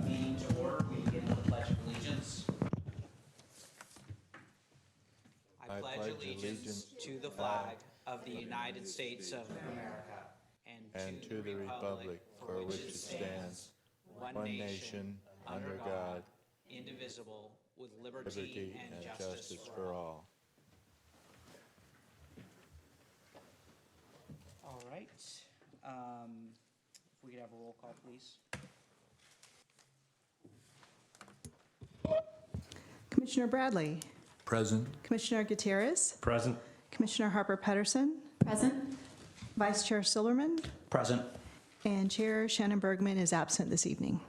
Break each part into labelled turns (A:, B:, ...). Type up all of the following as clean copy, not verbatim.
A: Meeting to order. We begin with the Pledge of Allegiance. I pledge allegiance to the flag of the United States of America and to the republic for which it stands, one nation, under God, indivisible, with liberty and justice for all. All right. If we could have a roll call, please.
B: Commissioner Bradley.
C: Present.
B: Commissioner Gutierrez.
C: Present.
B: Commissioner Harper-Pedersen.
D: Present.
B: Vice Chair Silverman.
A: Present.
B: And Chair Shannon Bergman is absent this evening.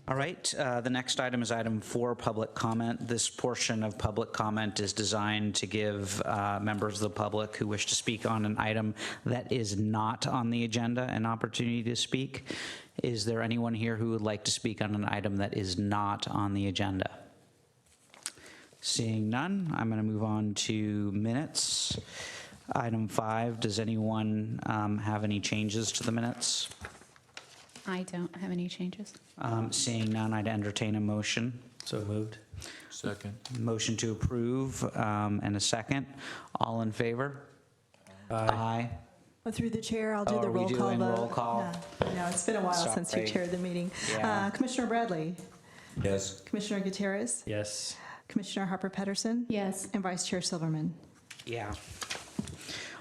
A: All right, the next item is item 4, public comment. This portion of public comment is designed to give members of the public who wish to speak on an item that is not on the agenda an opportunity to speak. Is there anyone here who would like to speak on an item that is not on the agenda? Seeing none, I'm going to move on to minutes. Item 5, does anyone have any changes to the minutes?
D: I don't have any changes.
A: Seeing none, I'd entertain a motion.
C: So moved. Second.
A: Motion to approve and a second. All in favor? Aye.
B: Well, through the chair, I'll do
A: Oh,
B: the
A: are we
B: roll call
A: doing
B: vote.
A: roll call?
B: No, it's been a while since you
A: Sorry.
B: chaired the meeting.
A: Yeah.
B: Commissioner Bradley.
C: Yes.
B: Commissioner Gutierrez.
C: Yes.
B: Commissioner Harper-Pedersen.
D: Yes.
B: And Vice Chair Silverman.
A: Yeah.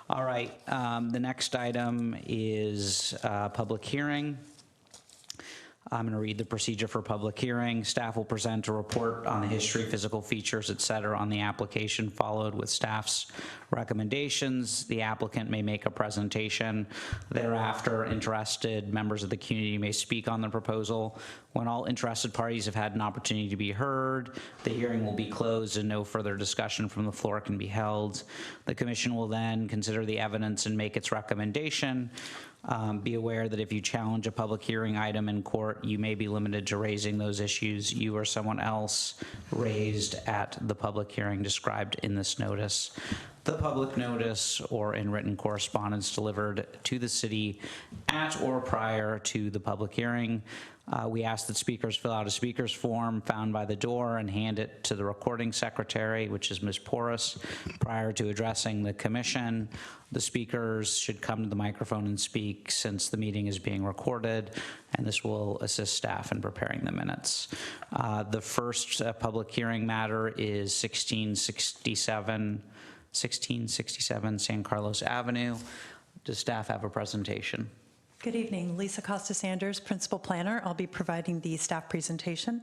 A: All right, the next item is public hearing. I'm going to read the procedure for public hearing. Staff will present a report on the history, physical features, et cetera, on the application, followed with staff's recommendations. The applicant may make a presentation. Thereafter, interested members of the community may speak on the proposal. When all interested parties have had an opportunity to be heard, the hearing will be closed and no further discussion from the floor can be held. The commission will then consider the evidence and make its recommendation. Be aware that if you challenge a public hearing item in court, you may be limited to raising those issues you or someone else raised at the public hearing described in this notice. The public notice or in written correspondence delivered to the city at or prior to the public hearing. We ask that speakers fill out a speaker's form found by the door and hand it to the recording secretary, which is Ms. Porras, prior to addressing the commission. The speakers should come to the microphone and speak since the meeting is being recorded, and this will assist staff in preparing the minutes. The first public hearing matter is 1667 San Carlos Avenue. Does staff have a presentation?
E: Good evening, Lisa Costa-Sanders, Principal Planner. I'll be providing the staff presentation.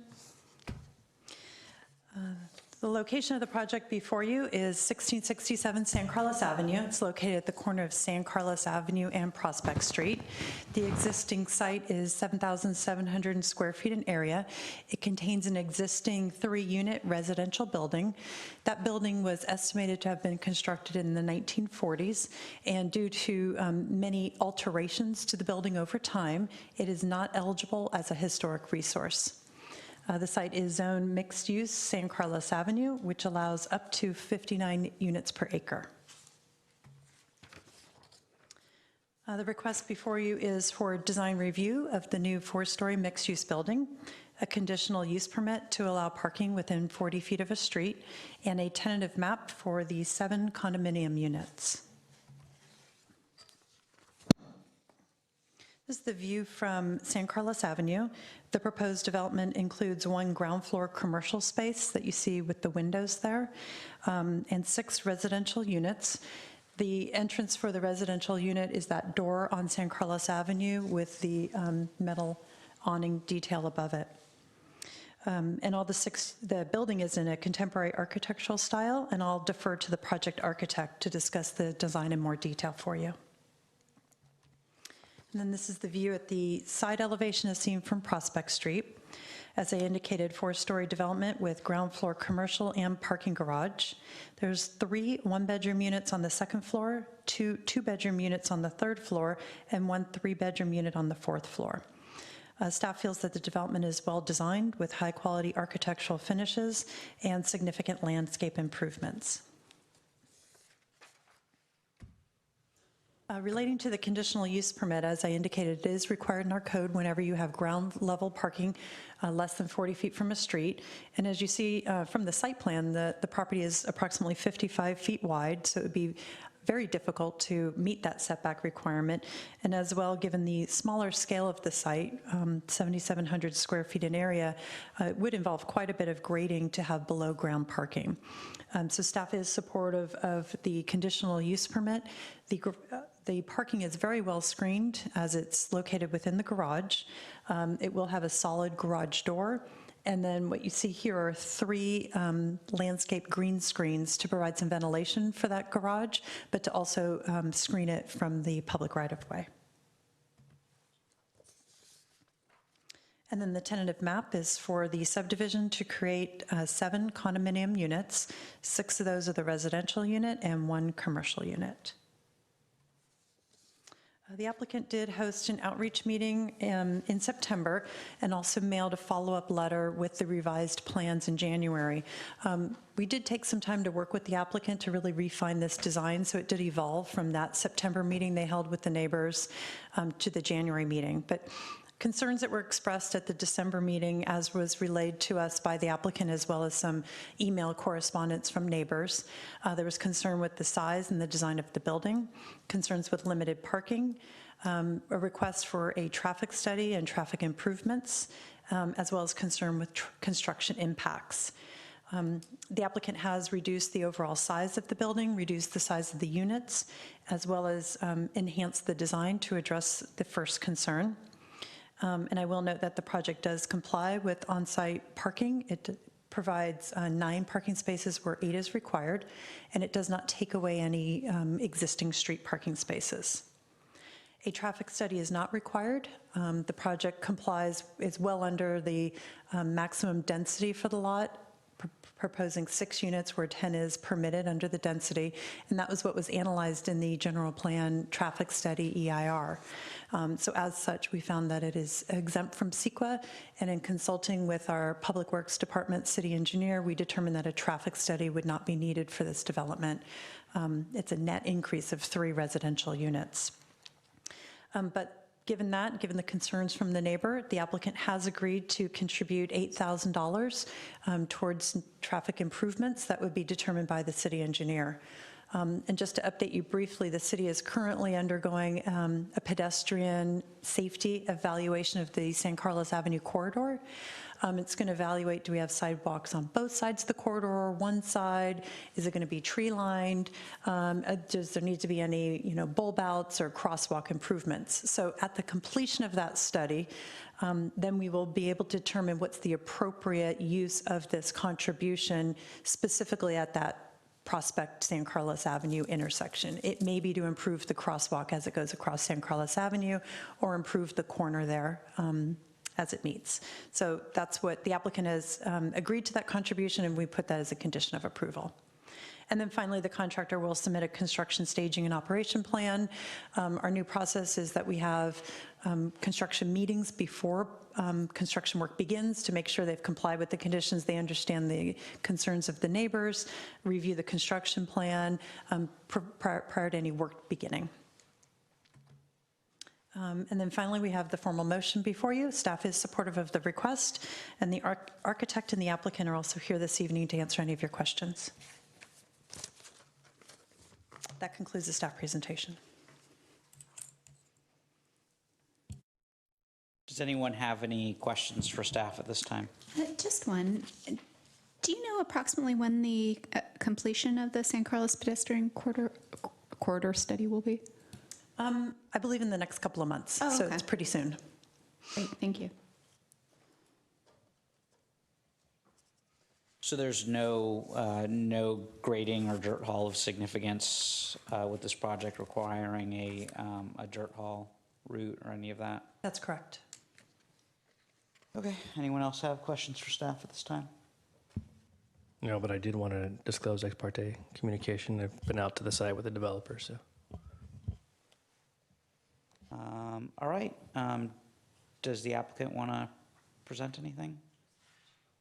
E: The location of the project before you is 1667 San Carlos Avenue. It's located at the corner of San Carlos Avenue and Prospect Street. The existing site is 7,700 square feet in area. It contains an existing 3-unit residential building. That building was estimated to have been constructed in the 1940s, and due to many alterations to the building over time, it is not eligible as a historic resource. The site is zoned mixed use San Carlos Avenue, which allows up to 59 units per acre. The request before you is for design review of the new 4-story mixed-use building, a conditional use permit to allow parking within 40 feet of a street, and a tentative map for the 7 condominium units. This is the view from San Carlos Avenue. The proposed development includes 1 ground floor commercial space that you see with the windows there, and 6 residential units. The entrance for the residential unit is that door on San Carlos Avenue with the metal awning detail above it. And the building is in a contemporary architectural style, and I'll defer to the project architect to discuss the design in more detail for you. And then this is the view at the side elevation as seen from Prospect Street. As I indicated, 4-story development with ground floor commercial and parking garage. There's 3 one-bedroom units on the 2nd floor, 2 two-bedroom units on the 3rd floor, and 1 3-bedroom unit on the 4th floor. Staff feels that the development is well-designed with high-quality architectural finishes and significant landscape improvements. Relating to the conditional use permit, as I indicated, it is required in our code whenever you have ground level parking less than 40 feet from a street. And as you see from the site plan, the property is approximately 55 feet wide, so it would be very difficult to meet that setback requirement. And as well, given the smaller scale of the site, 7,700 square feet in area, it would involve quite a bit of grading to have below ground parking. So staff is supportive of the conditional use permit. The parking is very well screened as it's located within the garage. It will have a solid garage door. And then what you see here are 3 landscape green screens to provide some ventilation for that garage, but to also screen it from the public right-of-way. And then the tentative map is for the subdivision to create 7 condominium units. 6 of those are the residential unit and 1 commercial unit. The applicant did host an outreach meeting in September and also mailed a follow-up letter with the revised plans in January. We did take some time to work with the applicant to really refine this design, so it did evolve from that September meeting they held with the neighbors to the January meeting. But concerns that were expressed at the December meeting, as was relayed to us by the applicant, as well as some email correspondence from neighbors. There was concern with the size and the design of the building, concerns with limited parking, a request for a traffic study and traffic improvements, as well as concern with construction impacts. The applicant has reduced the overall size of the building, reduced the size of the units, as well as enhanced the design to address the first concern. And I will note that the project does comply with on-site parking. It provides 9 parking spaces where 8 is required, and it does not take away any existing street parking spaces. A traffic study is not required. The project complies, is well under the maximum density for the lot, proposing 6 units where 10 is permitted under the density, and that was what was analyzed in the general plan traffic study EIR. So as such, we found that it is exempt from CEQA, and in consulting with our Public Works Department city engineer, we determined that a traffic study would not be needed for this development. It's a net increase of 3 residential units. But given the concerns from the neighbor, the applicant has agreed to contribute $8,000 towards traffic improvements that would be determined by the city engineer. And just to update you briefly, the city is currently undergoing a pedestrian safety evaluation of the San Carlos Avenue corridor. It's going to evaluate, do we have sidewalks on both sides of the corridor or one side? Is it going to be tree lined? Does there need to be any, bulb outs or crosswalk improvements? So at the completion of that study, then we will be able to determine what's the appropriate use of this contribution specifically at that Prospect San Carlos Avenue intersection. It may be to improve the crosswalk as it goes across San Carlos Avenue or improve the corner there as it meets. So that's what the applicant has agreed to, that contribution, and we put that as a condition of approval. And then finally, the contractor will submit a construction staging and operation plan. Our new process is that we have construction meetings before construction work begins to make sure they've complied with the conditions, they understand the concerns of the neighbors, review the construction plan prior to any work beginning. And then finally, we have the formal motion before you. Staff is supportive of the request, and the architect and the applicant are also here this evening to answer any of your questions. That concludes the staff presentation.
A: Does anyone have any questions for staff at this time?
D: Just one. Do you know approximately when the completion of the San Carlos pedestrian corridor study will be?
E: I believe in the next couple of months,
D: Oh,
E: so
D: okay.
E: it's pretty soon.
D: Great, thank you.
A: So there's no grading or dirt haul of significance with this project requiring a dirt haul route or any of that?
E: That's correct.
A: Okay, anyone else have questions for staff at this time?
F: No, but I did want to disclose ex parte communication. I've been out to the site with the developer, so.
A: All right, does the applicant want to present anything?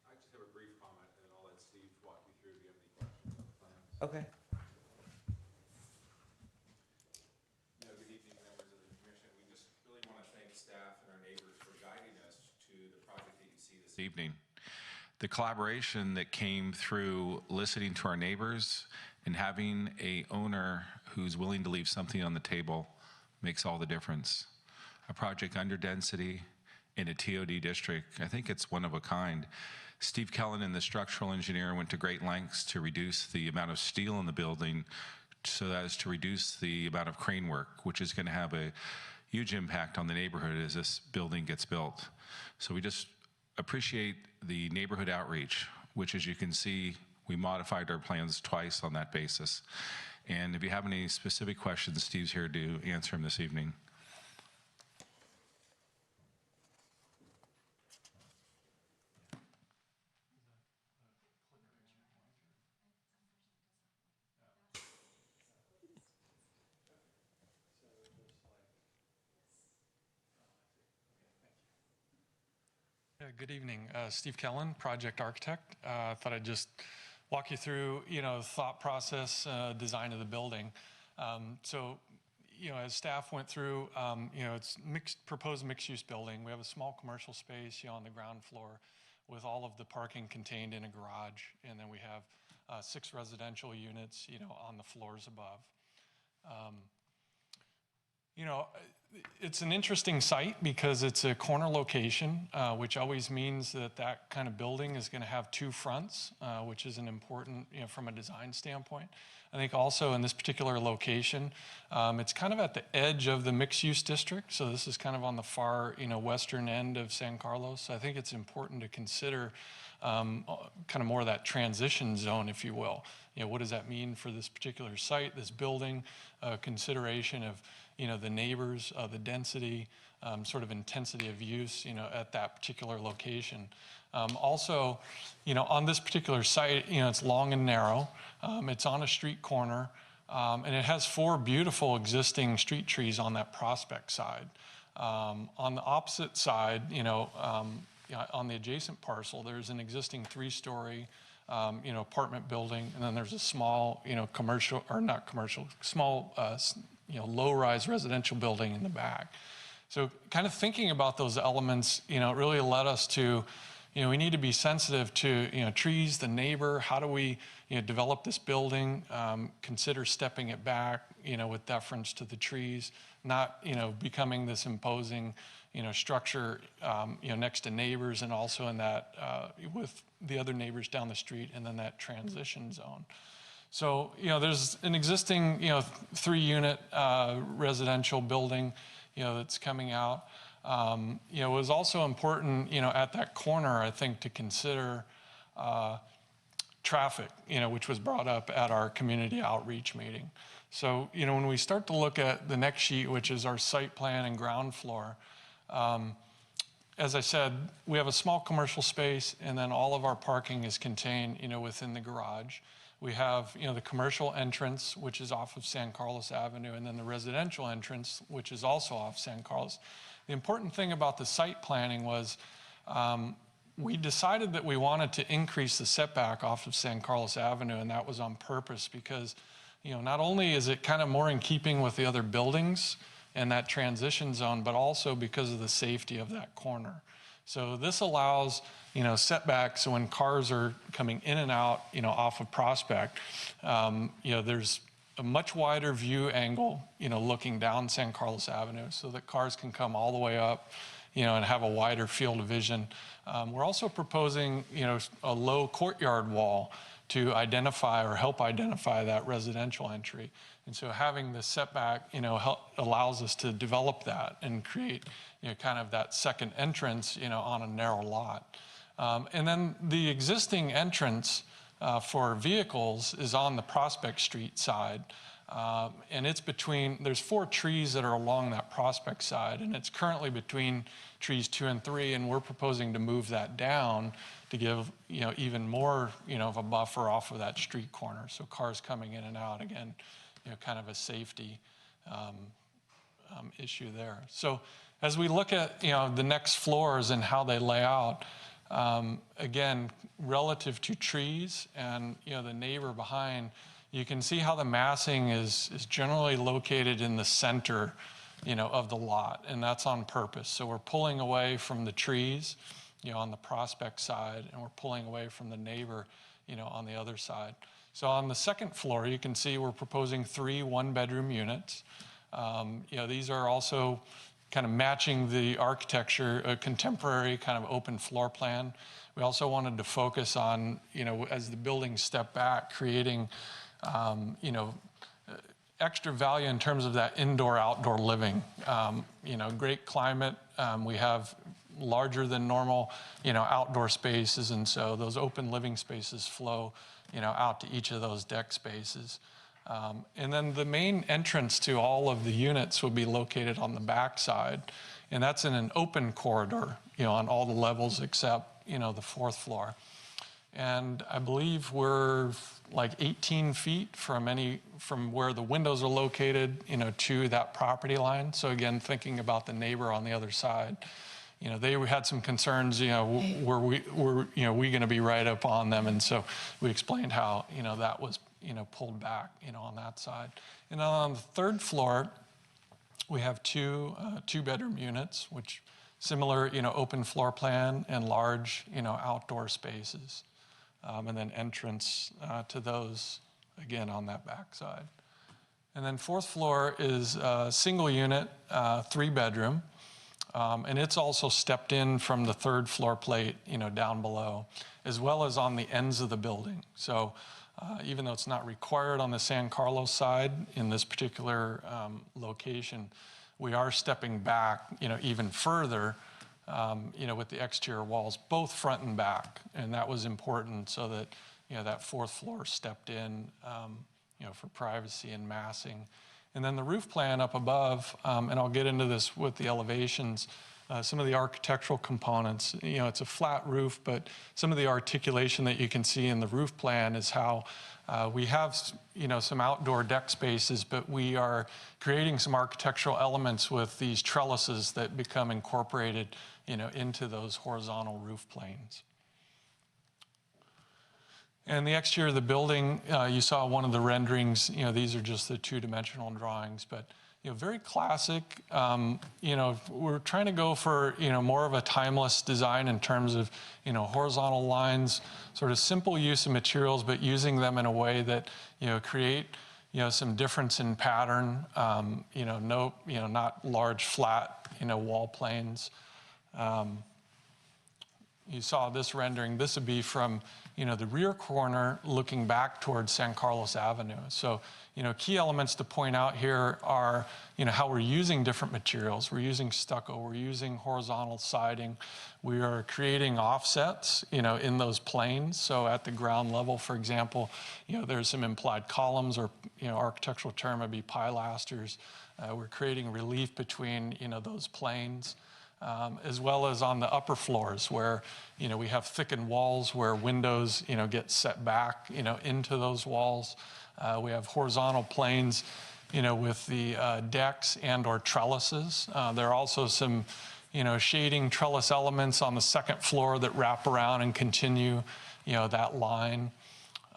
G: I just have a brief comment, and then I'll let Steve walk you through if you have any questions on the plans.
A: Okay.
G: Good evening, members of the commission. We just really want to thank staff and our neighbors for guiding us to the project that you see this evening. The collaboration that came through listening to our neighbors and having a owner who's willing to leave something on the table makes all the difference. A project under density in a TOD district, I think it's one of a kind. Steve Kellen and the structural engineer went to great lengths to reduce the amount of steel in the building so as to reduce the amount of crane work, which is going to have a huge impact on the neighborhood as this building gets built. So we just appreciate the neighborhood outreach, which, as you can see, we modified our plans twice on that basis. And if you have any specific questions, Steve's here to answer them this evening.
H: Good evening, Steve Kellen, project architect. I thought I'd just walk you through, thought process, design of the building. As staff went through, it's proposed mixed-use building. We have a small commercial space, on the ground floor with all of the parking contained in a garage, and then we have 6 residential units, on the floors above. It's an interesting site because it's a corner location, which always means that kind of building is going to have 2 fronts, which is an important, from a design standpoint. I think also in this particular location, it's kind of at the edge of the mixed-use district. So this is kind of on the far, western end of San Carlos. So I think it's important to consider kind of more of that transition zone, if you will. What does that mean for this particular site, this building, consideration of, the neighbors, the density, sort of intensity of use, at that particular location. Also, on this particular site, it's long and narrow. It's on a street corner, and it has 4 beautiful existing street trees on that Prospect side. On the opposite side, on the adjacent parcel, there's an existing 3-story, apartment building, and then there's a small, commercial, or not commercial, small, low-rise residential building in the back. So kind of thinking about those elements, it really led us to, we need to be sensitive to, trees, the neighbor, how do we, develop this building, consider stepping it back, with deference to the trees, not, becoming this imposing, structure, next to neighbors and also in that, with the other neighbors down the street and then that transition zone. So, there's an existing, 3-unit residential building, that's coming out. It was also important, at that corner, I think, to consider traffic, which was brought up at our community outreach meeting. So, when we start to look at the next sheet, which is our site plan and ground floor, as I said, we have a small commercial space, and then all of our parking is contained, within the garage. We have, the commercial entrance, which is off of San Carlos Avenue, and then the residential entrance, which is also off San Carlos. The important thing about the site planning was we decided that we wanted to increase the setback off of San Carlos Avenue, and that was on purpose because, not only is it kind of more in keeping with the other buildings and that transition zone, but also because of the safety of that corner. So this allows, setbacks, so when cars are coming in and out, off of Prospect, there's a much wider view angle, looking down San Carlos Avenue so that cars can come all the way up, and have a wider field of vision. We're also proposing, a low courtyard wall to identify or help identify that residential entry. And so having the setback, allows us to develop that and create, kind of that second entrance, on a narrow lot. And then the existing entrance for vehicles is on the Prospect Street side. And it's there's 4 trees that are along that Prospect side, and it's currently between trees 2 and 3, and we're proposing to move that down to give, even more, of a buffer off of that street corner. So cars coming in and out, again, kind of a safety issue there. So as we look at, the next floors and how they lay out, again, relative to trees and, the neighbor behind, you can see how the massing is generally located in the center, of the lot, and that's on purpose. So we're pulling away from the trees, on the Prospect side, and we're pulling away from the neighbor, on the other side. So on the second floor, you can see we're proposing 3 one-bedroom units. These are also kind of matching the architecture, a contemporary kind of open floor plan. We also wanted to focus on, as the buildings step back, creating, extra value in terms of that indoor-outdoor living. Great climate. We have larger than normal, outdoor spaces, and so those open living spaces flow, out to each of those deck spaces. And then the main entrance to all of the units will be located on the back side, and that's in an open corridor, on all the levels except, the 4th floor. And I believe we're like 18 feet from where the windows are located, to that property line. So again, thinking about the neighbor on the other side, they had some concerns, were we going to be right up on them? And so we explained how, that was, pulled back, on that side. And on the 3rd floor, we have 2 two-bedroom units, which similar, open floor plan and large, outdoor spaces. And then entrance to those, again, on that back side. And then 4th floor is a single unit, 3-bedroom. And it's also stepped in from the 3rd floor plate, down below, as well as on the ends of the building. So even though it's not required on the San Carlos side in this particular location, we are stepping back, even further, with the exterior walls, both front and back. And that was important so that, that 4th floor stepped in, for privacy and massing. And then the roof plan up above, and I'll get into this with the elevations, some of the architectural components. It's a flat roof, but some of the articulation that you can see in the roof plan is how we have, some outdoor deck spaces, but we are creating some architectural elements with these trellises that become incorporated, into those horizontal roof planes. And the exterior of the building, you saw one of the renderings. These are just the 2-dimensional drawings, but very classic. We're trying to go for more of a timeless design in terms of horizontal lines, sort of simple use of materials, but using them in a way that create some difference in pattern. Not large flat wall planes. You saw this rendering. This would be from the rear corner looking back towards San Carlos Avenue. So, key elements to point out here are, how we're using different materials. We're using stucco, we're using horizontal siding. We are creating offsets, in those planes. So at the ground level, for example, there's some implied columns or, architectural term would be pilasters. We're creating relief between, those planes. as well as on the upper floors where, we have thickened walls where windows, get set back, into those walls. We have horizontal planes, with the decks and or trellises. There are also some, shading trellis elements on the second floor that wrap around and continue, that line.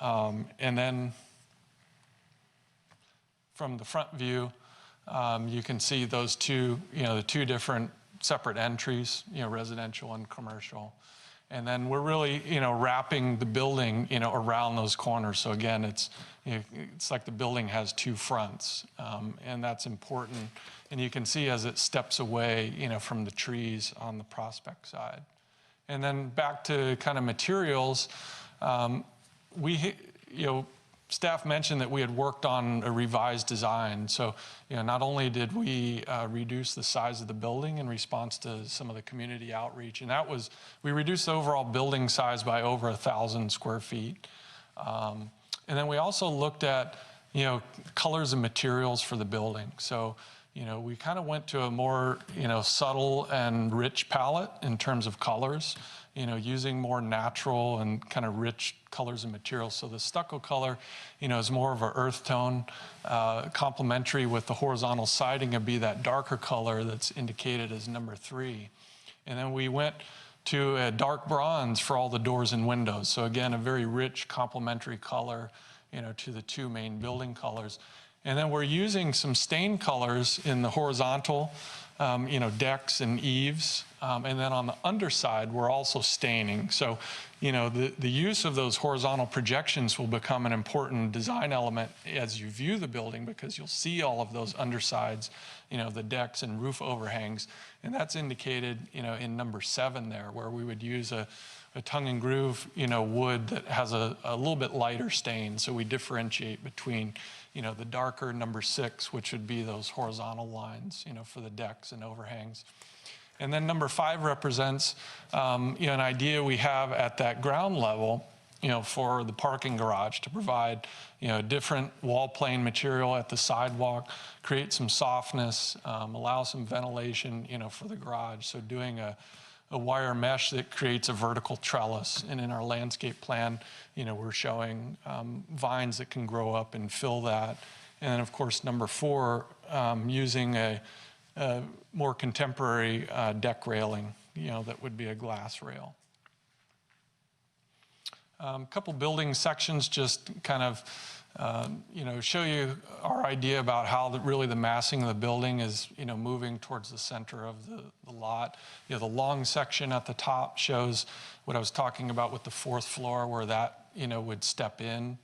H: And then from the front view, you can see those two, the two different separate entries, residential and commercial. And then we're really, wrapping the building, around those corners. So again, it's like the building has two fronts, and that's important. And you can see as it steps away, from the trees on the Prospect side. And then back to kind of materials, staff mentioned that we had worked on a revised design. So, not only did we reduce the size of the building in response to some of the community outreach, and we reduced the overall building size by over 1,000 square feet. And then we also looked at, colors and materials for the building. So, we kind of went to a more, subtle and rich palette in terms of colors, using more natural and kind of rich colors and materials. So the stucco color, is more of an earth tone, complementary with the horizontal siding would be that darker color that's indicated as number 3. And then we went to a dark bronze for all the doors and windows. So again, a very rich complementary color, to the two main building colors. And then we're using some stain colors in the horizontal, decks and eaves. And then on the underside, we're also staining. So, the use of those horizontal projections will become an important design element as you view the building, because you'll see all of those undersides, the decks and roof overhangs. And that's indicated, in number 7 there, where we would use a tongue and groove, wood that has a little bit lighter stain. So we differentiate between, the darker number 6, which would be those horizontal lines, for the decks and overhangs. And then number 5 represents, an idea we have at that ground level, for the parking garage to provide, different wall plane material at the sidewalk, create some softness, allow some ventilation, for the garage. So doing a wire mesh that creates a vertical trellis. And in our landscape plan, we're showing vines that can grow up and fill that. And then, of course, number 4, using a more contemporary deck railing, that would be a glass rail. A couple building sections just kind of, show you our idea about how really the massing of the building is, moving towards the center of the lot. The long section at the top shows what I was talking about with the 4th floor, where that, would step in,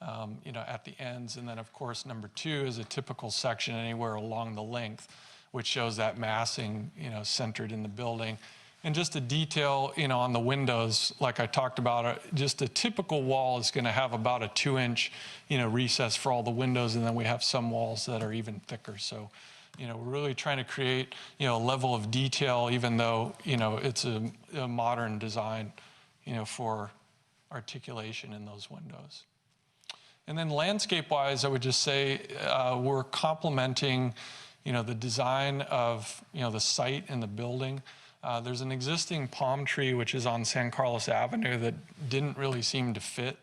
H: at the ends. And then, of course, number 2 is a typical section anywhere along the length, which shows that massing, centered in the building. And just a detail, on the windows, like I talked about, just a typical wall is going to have about a 2-inch, recess for all the windows, and then we have some walls that are even thicker. So, we're really trying to create, a level of detail, even though, it's a modern design, for articulation in those windows. And then landscape-wise, I would just say we're complementing, the design of, the site and the building. There's an existing palm tree, which is on San Carlos Avenue, that didn't really seem to fit,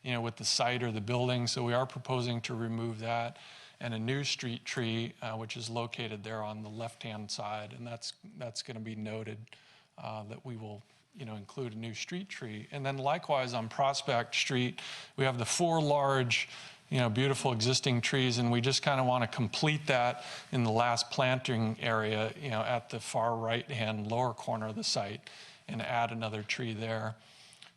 H: with the site or the building. So we are proposing to remove that, and a new street tree, which is located there on the left-hand side. And that's going to be noted that we will, include a new street tree. And then likewise on Prospect Street, we have the 4 large, beautiful existing trees, and we just kind of want to complete that in the last planting area, at the far right-hand lower corner of the site, and add another tree there.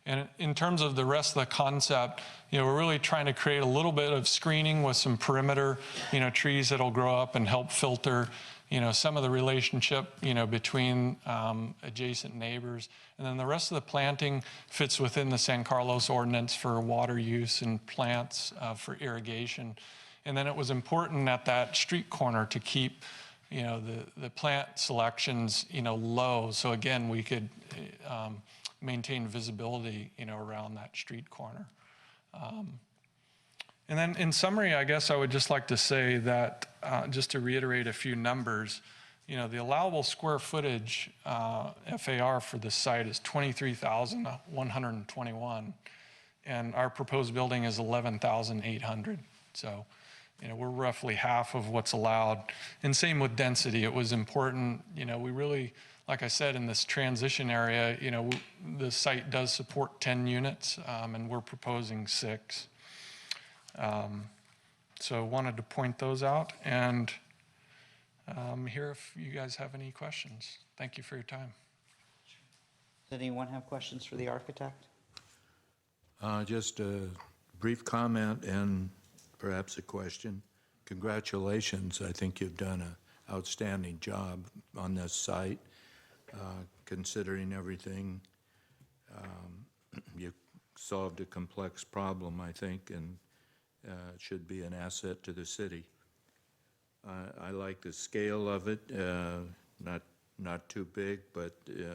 H: And in terms of the rest of the concept, we're really trying to create a little bit of screening with some perimeter, trees that'll grow up and help filter, some of the relationship, between adjacent neighbors. And then the rest of the planting fits within the San Carlos ordinance for water use and plants for irrigation. And then it was important at that street corner to keep, the plant selections, low. So again, we could maintain visibility, around that street corner. And then in summary, I guess I would just like to say that, just to reiterate a few numbers, the allowable square footage, FAR for this site is 23,121, and our proposed building is 11,800. So, we're roughly half of what's allowed. And same with density. It was important, we really, like I said, in this transition area, the site does support 10 units, and we're proposing 6. So wanted to point those out, and I'm here if you guys have any questions. Thank you for your time.
A: Does anyone have questions for the architect?
C: Just a brief comment and perhaps a question. Congratulations. I think you've done an outstanding job on this site, considering everything. You solved a complex problem, I think, and it should be an asset to the city. I like the scale of it, not too big, but you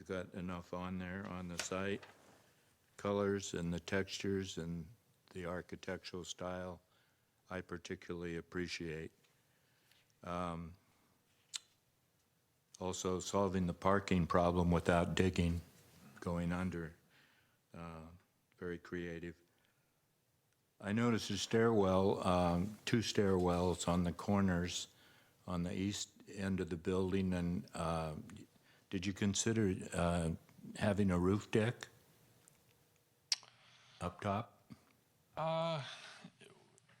C: got enough on there on the site. Colors and the textures and the architectural style I particularly appreciate. Also solving the parking problem without digging, going under, very creative. I noticed a stairwell, 2 stairwells on the corners on the east end of the building, and did you consider having a roof deck up top?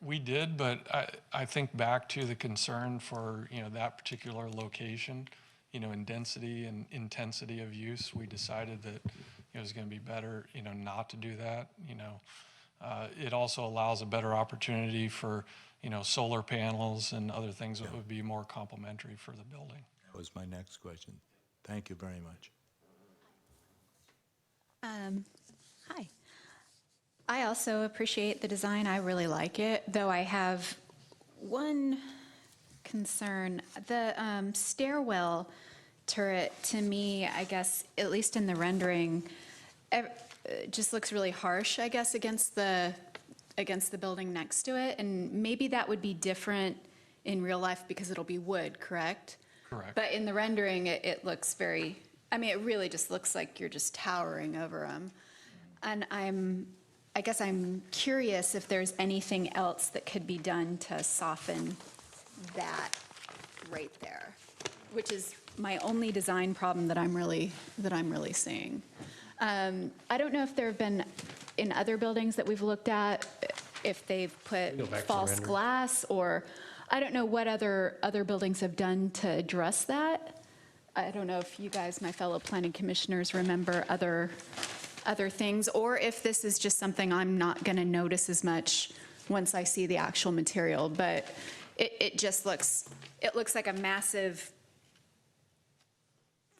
H: We did, but I think back to the concern for, that particular location, in density and intensity of use, we decided that it was going to be better, not to do that. It also allows a better opportunity for, solar panels and other things that would be more complementary for the building.
C: That was my next question. Thank you very much.
D: Hi. I also appreciate the design. I really like it, though I have one concern. The stairwell turret, to me, I guess, at least in the rendering, just looks really harsh, I guess, against the building next to it. And maybe that would be different in real life because it'll be wood, correct?
H: Correct.
D: But in the rendering, it looks very, it really just looks like you're just towering over them. And I guess I'm curious if there's anything else that could be done to soften that right there, which is my only design problem that I'm really seeing. I don't know if there have been, in other buildings that we've looked at, if they've put
F: Go back to the
D: false
F: rendering.
D: glass, or I don't know what other buildings have done to address that. I don't know if you guys, my fellow planning commissioners, remember other things, or if this is just something I'm not going to notice as much once I see the actual material. But it just looks like a massive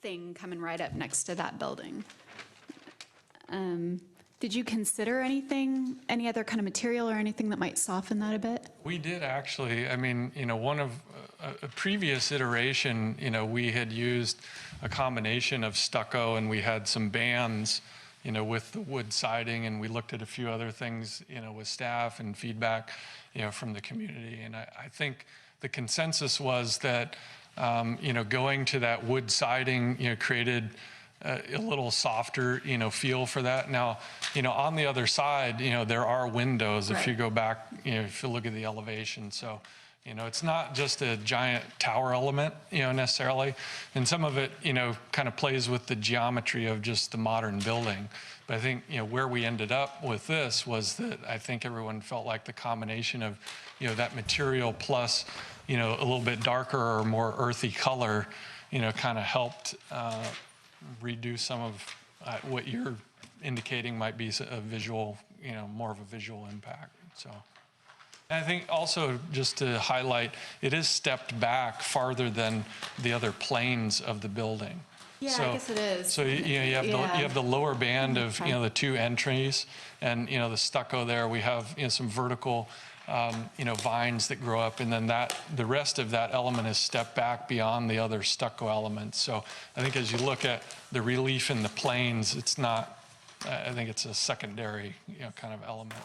D: thing coming right up next to that building. Did you consider anything, any other kind of material or anything that might soften that a bit?
H: We did actually. One of a previous iteration, we had used a combination of stucco, and we had some bands, with the wood siding, and we looked at a few other things, with staff and feedback, from the community. And I think the consensus was that, going to that wood siding, created a little softer, feel for that. Now, on the other side, there are windows if you go back, if you look at the elevation. So, it's not just a giant tower element, necessarily. And some of it, kind of plays with the geometry of just the modern building. But I think, where we ended up with this was that I think everyone felt like the combination of, that material plus, a little bit darker or more earthy color, kind of helped reduce some of what you're indicating might be a visual, more of a visual impact. So, and I think also just to highlight, it is stepped back farther than the other planes of the building.
D: Yeah, I guess it is.
H: So you have the lower band of the 2 entries, and the stucco there. We have some vertical vines that grow up, and then the rest of that element is stepped back beyond the other stucco elements. So I think as you look at the relief in the planes, it's not. I think it's a secondary kind of element.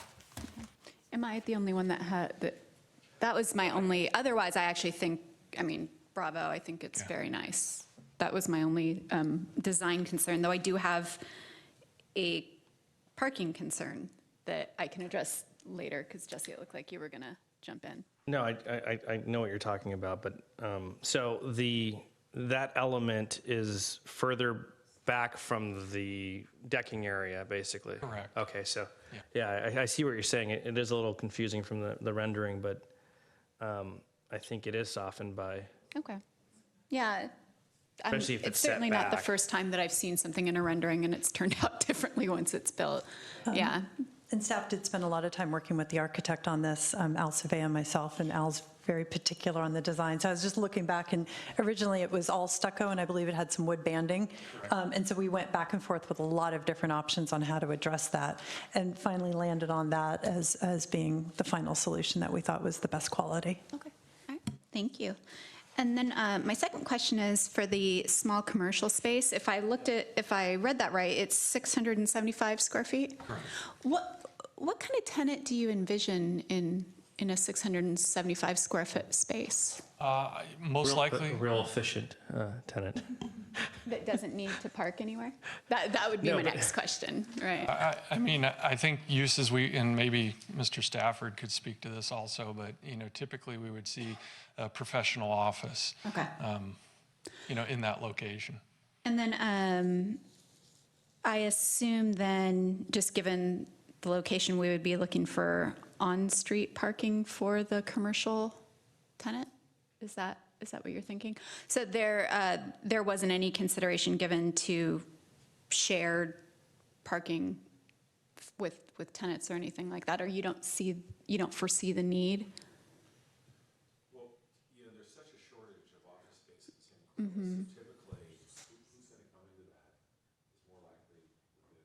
D: Am I the only one that had that? That was my only. Otherwise, I actually think. bravo. I think it's very nice. That was my only design concern, though I do have a parking concern that I can address later, because Jesse, it looked like you were going to jump in.
F: No, I know what you're talking about, but, so that element is further back from the decking area, basically?
H: Correct.
F: Okay, so, yeah, I see what you're saying. It is a little confusing from the rendering, but I think it is softened by,
D: Okay. Yeah.
F: Especially if it's set
D: certainly not the
F: back.
D: first time that I've seen something in a rendering and it's turned out differently once it's built. Yeah.
E: And staff did spend a lot of time working with the architect on this, Al Survey and myself, and Al's very particular on the design. So I was just looking back, and originally it was all stucco, and I believe it had some wood banding. And so we went back and forth with a lot of different options on how to address that, and finally landed on that as being the final solution that we thought was the best quality.
D: Okay. All right. Thank you. And then my second question is for the small commercial space. If I read that right, it's 675 square feet?
H: Correct.
D: What kind of tenant do you envision in a 675 square foot space
H: Most likely,
F: real efficient tenant.
D: that doesn't need to park anywhere? That would be my next question, right?
H: I mean, I think uses and maybe Mr. Stafford could speak to this also, but, typically we would see a professional office,
D: Okay.
H: In that location.
D: And then I assume then, just given the location, we would be looking for on-street parking for the commercial tenant? Is that what you're thinking? So there wasn't any consideration given to shared parking with tenants or anything like that, or you don't foresee the need?
G: Well, there's such a shortage of office space in San Carlos. So typically, who's going to come into that is more likely within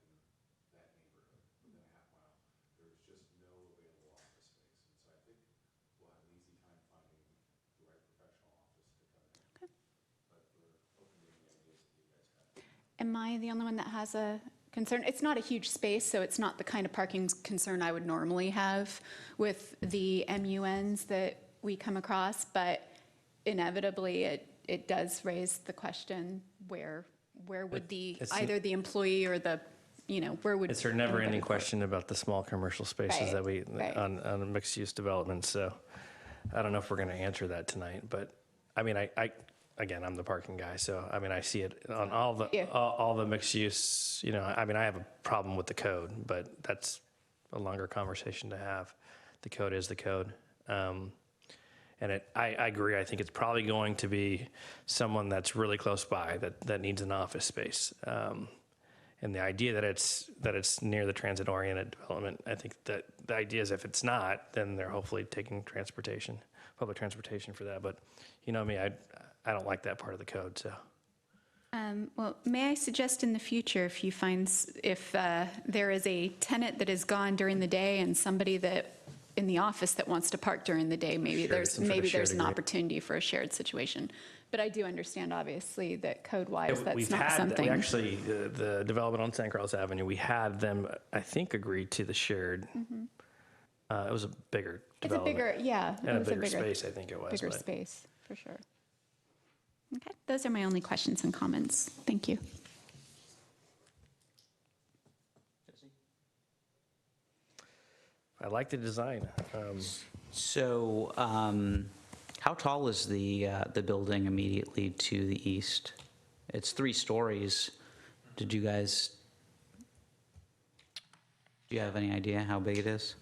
G: that neighborhood, within a half mile. There's just no available office space. And so I think we'll have an easy time finding the right professional office to come in.
D: Okay.
G: But we're open to any ideas that you guys have.
D: Am I the only one that has a concern? It's not a huge space, so it's not the kind of parking concern I would normally have with the MUNs that we come across, but inevitably it does raise the question, where would either the employee or the, where would?
F: It's there never
D: anybody
F: any
D: park?
F: question about the small commercial spaces that
D: Right.
F: on mixed-use developments, so I don't know if we're going to answer that tonight, but, I mean, again, I'm the parking guy, so, I mean, I see it on all the mixed use, I mean, I have a problem with the code, but that's a longer conversation to have. The code is the code. And I agree, I think it's probably going to be someone that's really close by that needs an office space. And the idea that it's near the transit-oriented development, I think that the idea is if it's not, then they're hopefully taking public transportation for that. But me, I don't like that part of the code, so.
D: Well, may I suggest in the future, if there is a tenant that is gone during the day and somebody that in the office that wants to park during the day, maybe
F: Shared, some sort of
D: there's
F: shared
D: an
F: agreement.
D: opportunity for a shared situation. But I do understand, obviously, that code-wise, that's
F: We've
D: not
F: had,
D: something.
F: actually, the development on San Carlos Avenue, we had them, I think, agree to the shared. It was a bigger
D: It's a
F: development.
D: bigger, yeah.
F: And a bigger space, I think it was.
D: Bigger
F: but-
D: space, for sure. Okay, those are my only questions and comments. Thank you.
F: I like the design.
A: So how tall is the building immediately to the east? It's 3 stories. Do you have any idea how big it is?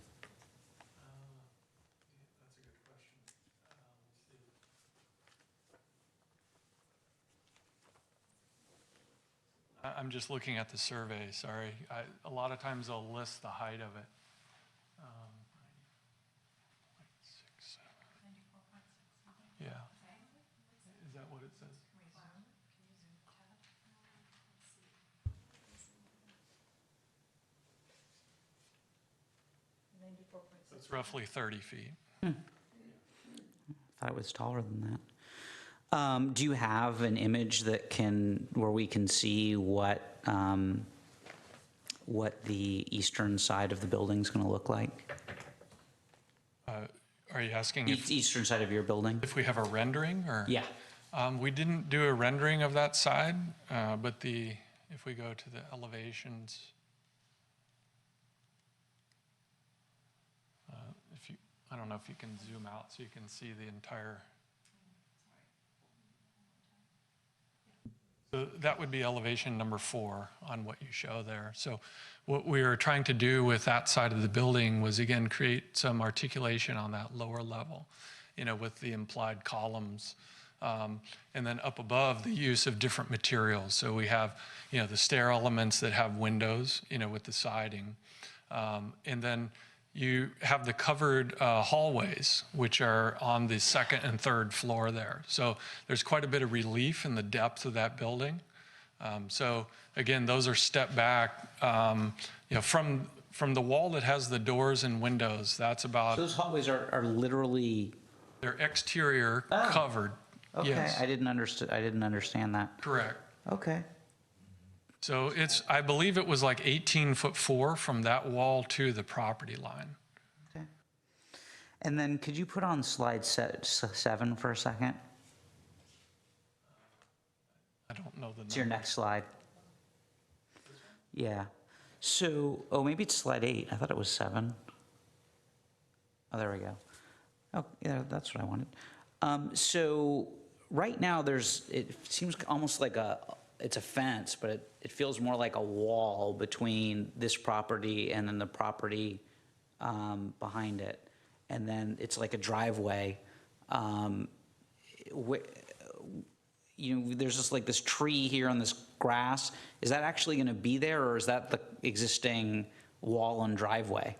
H: I'm just looking at the survey, sorry. A lot of times they'll list the height of it. 6, 7. Yeah. Is that what it says? It's roughly 30 feet.
A: I thought it was taller than that. Do you have an image where we can see what the eastern side of the building's going to look like?
H: Are you asking
A: Eastern side of your building?
H: if we have a rendering or?
A: Yeah.
H: We didn't do a rendering of that side, but if we go to the elevations, I don't know if you can zoom out so you can see the entire. So that would be elevation number 4 on what you show there. So what we were trying to do with that side of the building was, again, create some articulation on that lower level, with the implied columns. And then up above, the use of different materials. So we have, the stair elements that have windows, with the siding. And then you have the covered hallways, which are on the 2nd and 3rd floor there. So there's quite a bit of relief in the depth of that building. So again, those are step back, from the wall that has the doors and windows. That's about,
A: Those hallways are literally,
H: they're exterior covered.
A: okay,
H: Yes,
A: I didn't understand that.
H: correct.
A: Okay.
H: So I believe it was like 18'4" from that wall to the property line.
A: Okay. And then could you put on slide 7 for a second?
H: I don't know the
A: It's your
H: number.
A: next slide. Yeah. So, maybe it's slide 8. I thought it was 7. Oh, there we go. Oh, yeah, that's what I wanted. So right now it seems almost like it's a fence, but it feels more like a wall between this property and then the property behind it. And then it's like a driveway. There's just like this tree here on this grass. Is that actually going to be there, or is that the existing wall and driveway?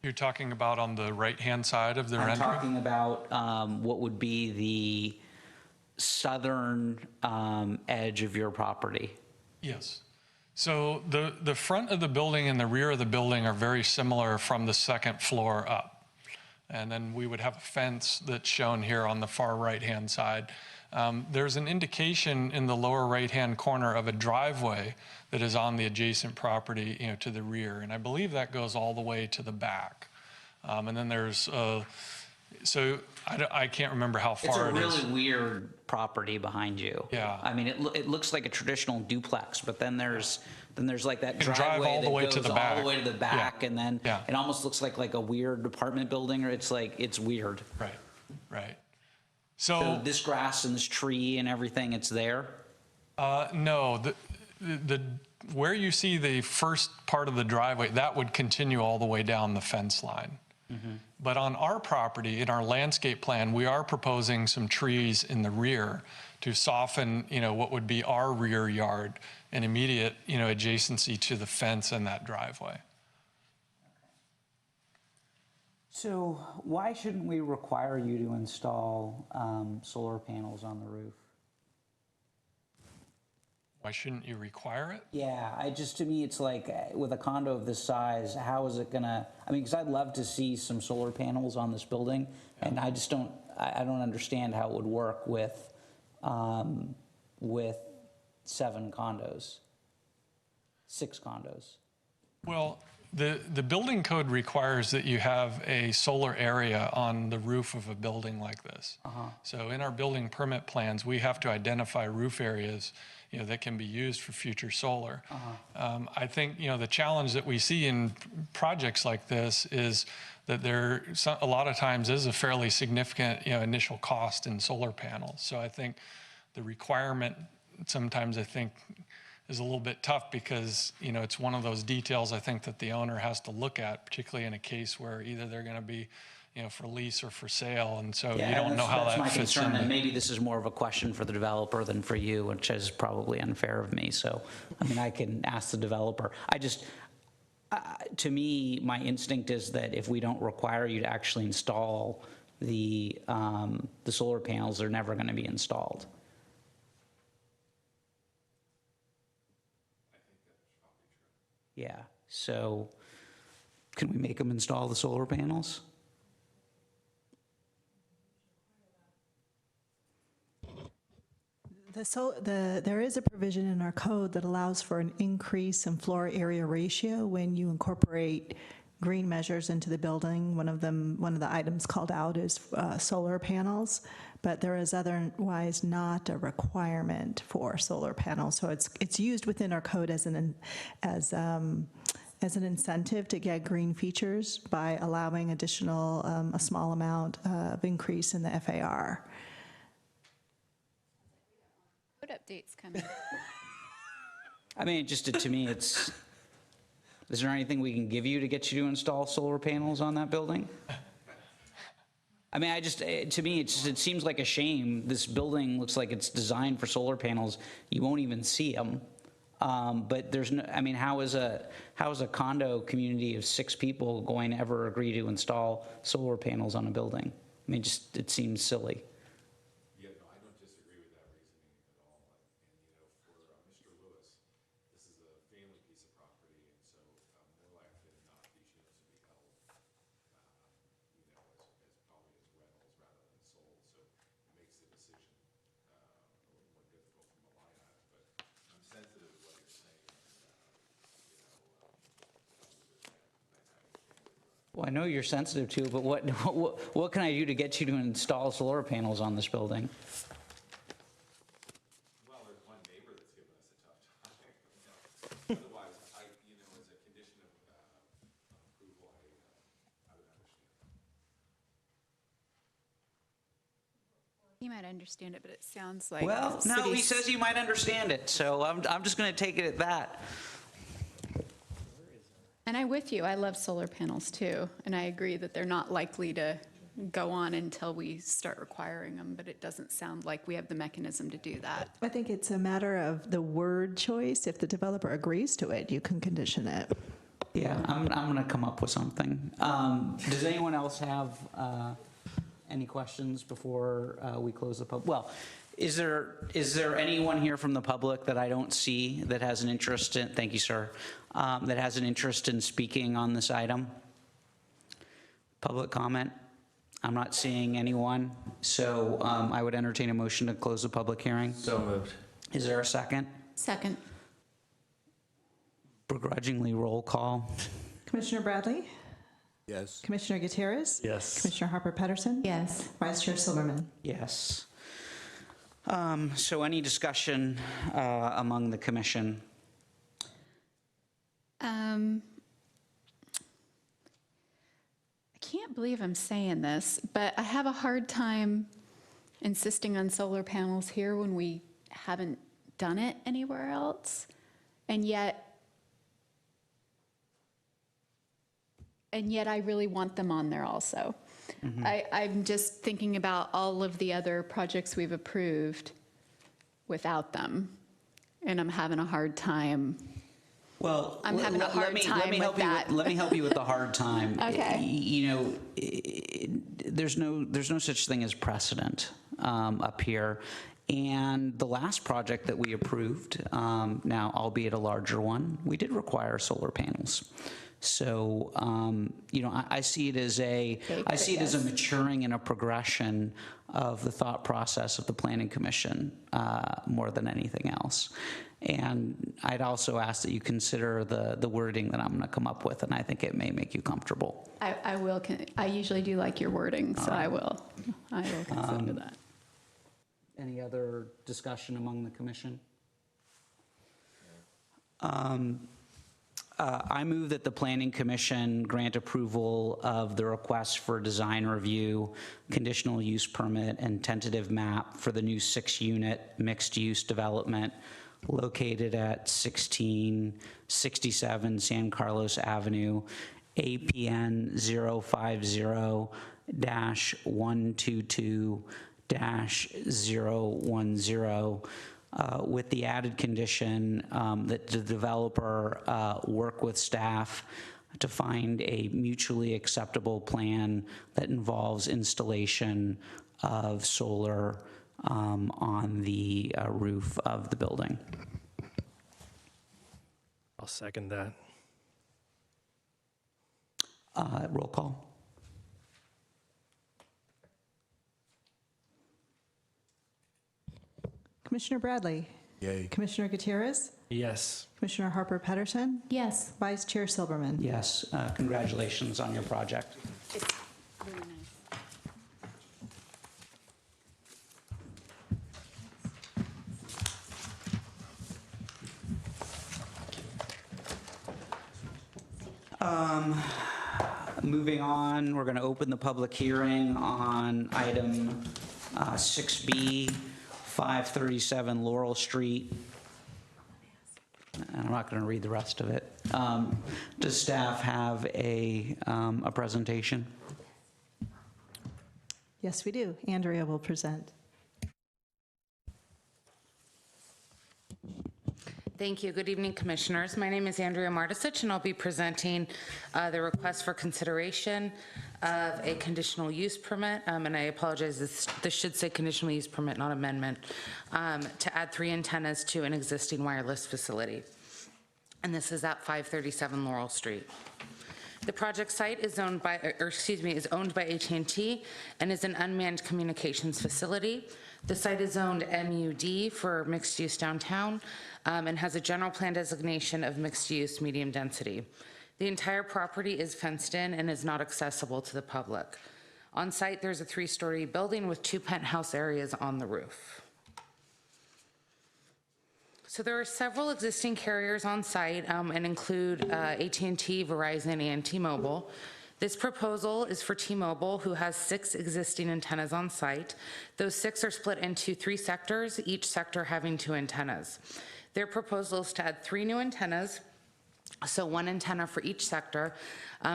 H: You're talking about on the right-hand side of the
A: I'm
H: rendering?
A: talking about what would be the southern edge of your property.
H: Yes. So the front of the building and the rear of the building are very similar from the 2nd floor up. And then we would have a fence that's shown here on the far right-hand side. There's an indication in the lower right-hand corner of a driveway that is on the adjacent property, to the rear. And I believe that goes all the way to the back. And then there's, so I can't remember how
A: It's
H: far
A: a
H: it is.
A: really weird property behind you.
H: Yeah.
A: I mean, it looks like a traditional duplex, but then there's like that
H: You can drive
A: driveway
H: all the
A: that
H: way to
A: goes
H: the
A: all
H: back.
A: the way to the back,
H: Yeah.
A: and then
H: Yeah.
A: it almost looks like a weird apartment building, or it's weird.
H: Right, right.
A: So this grass and this tree and everything, it's there?
H: No, where you see the first part of the driveway, that would continue all the way down the fence line. But on our property, in our landscape plan, we are proposing some trees in the rear to soften, what would be our rear yard and immediate, adjacency to the fence and that driveway.
A: So why shouldn't we require you to install solar panels on the roof?
H: Why shouldn't you require it?
A: Yeah, to me, it's like with a condo of this size, how is it gonna, because I'd love to see some solar panels on this building, and I just don't understand how it would work with 7 condos, 6 condos.
H: Well, the building code requires that you have a solar area on the roof of a building like this. So in our building permit plans, we have to identify roof areas, that can be used for future solar. I think, the challenge that we see in projects like this is that there a lot of times is a fairly significant, initial cost in solar panels. So I think the requirement sometimes, I think, is a little bit tough because, it's one of those details I think that the owner has to look at, particularly in a case where either they're going to be, for lease or for sale. And so you don't know how that
A: That's my
H: fits
A: concern,
H: in.
A: and maybe this is more of a question for the developer than for you, which is probably unfair of me. So, I can ask the developer. To me, my instinct is that if we don't require you to actually install the solar panels, they're never going to be installed. Yeah, so can we make them install the solar panels?
B: There is a provision in our code that allows for an increase in floor area ratio when you incorporate green measures into the building. One of the items called out is solar panels, but there is otherwise not a requirement for solar panels. So it's used within our code as an incentive to get green features by allowing additional, a small amount of increase in the FAR.
D: Code updates coming.
A: I mean, just to me, is there anything we can give you to get you to install solar panels on that building? I mean, to me, it seems like a shame. This building looks like it's designed for solar panels. You won't even see them. But there's no, I mean, how is a condo community of 6 people going to ever agree to install solar panels on a building? I mean, it seems silly.
G: Yeah, no, I don't disagree with that reasoning at all. And, for Mr. Lewis, this is a family piece of property, and so more likely than not, these units will be held, as probably as rentals rather than sold. So it makes the decision a little more difficult from a line item. But I'm sensitive to what you're saying.
A: Well, I know you're sensitive to it, but what can I do to get you to install solar panels on this building?
G: Well, there's one neighbor that's given us a tough time. Otherwise, as a condition of approval, I would understand.
D: He might understand it, but it sounds like.
A: Well, no, he
D: cities-
A: says you might understand it, so I'm just going to take it at that.
D: And I'm with you. I love solar panels too. And I agree that they're not likely to go on until we start requiring them, but it doesn't sound like we have the mechanism to do that.
B: I think it's a matter of the word choice. If the developer agrees to it, you can condition it.
A: Yeah, I'm going to come up with something. Does anyone else have any questions before we close the Well, is there anyone here from the public that I don't see that has an interest in, thank you, sir, that has an interest in speaking on this item? Public comment? I'm not seeing anyone, so I would entertain a motion to close the public hearing.
F: So moved.
A: Is there a second?
D: Second.
A: Begrudgingly roll call.
B: Commissioner Bradley?
C: Yes.
B: Commissioner Gutierrez?
F: Yes.
B: Commissioner Harper Pedersen?
D: Yes.
B: Vice Chair Silverman?
A: Yes. So any discussion among the commission?
D: I can't believe I'm saying this, but I have a hard time insisting on solar panels here when we haven't done it anywhere else. And yet I really want them on there also. I'm just thinking about all of the other projects we've approved without them, and I'm having a hard time.
A: Well,
D: I'm having a hard time with that.
A: Let me help you with the hard time.
D: Okay.
A: There's no such thing as precedent up here. And the last project that we approved, now albeit a larger one, we did require solar panels. So, I see it as a maturing and a progression of the thought process of the Planning Commission more than anything else. And I'd also ask that you consider the wording that I'm going to come up with, and I think it may make you comfortable.
D: I will. I usually do like your wording, so I will consider that.
A: Any other discussion among the commission? I move that the Planning Commission grant approval of the request for design review, conditional use permit, and tentative map for the new 6-unit mixed-use development located at 1667 San Carlos Avenue, APN 050-122-010, with the added condition that the developer work with staff to find a mutually acceptable plan that involves installation of solar on the roof of the building.
F: I'll second that.
A: Roll call.
B: Commissioner Bradley?
C: Yay.
B: Commissioner Gutierrez?
F: Yes.
B: Commissioner Harper Pedersen,
I: Yes.
B: Vice Chair Silberman.
A: Yes, congratulations on your project.
D: It's really nice.
A: Moving on, we're going to open the public hearing on item 6B, 537 Laurel Street. I'm not going to read the rest of it. Does staff have a presentation?
B: Yes, we do. Andrea will present.
J: Thank you. Good evening, Commissioners. My name is Andrea Martisich, and I'll be presenting the request for consideration of a conditional use permit, and I apologize, this should say conditional use permit, not amendment, to add 3 antennas to an existing wireless facility. And this is at 537 Laurel Street. The project site is owned by AT&T and is an unmanned communications facility. The site is zoned MUD for mixed use downtown and has a general plan designation of mixed use medium density. The entire property is fenced in and is not accessible to the public. On site, there's a 3-story building with 2 penthouse areas on the roof. So there are several existing carriers on site and include AT&T, Verizon, and T-Mobile. This proposal is for T-Mobile, who has 6 existing antennas on site. Those 6 are split into 3 sectors, each sector having 2 antennas. Their proposal is to add 3 new antennas, so 1 antenna for each sector,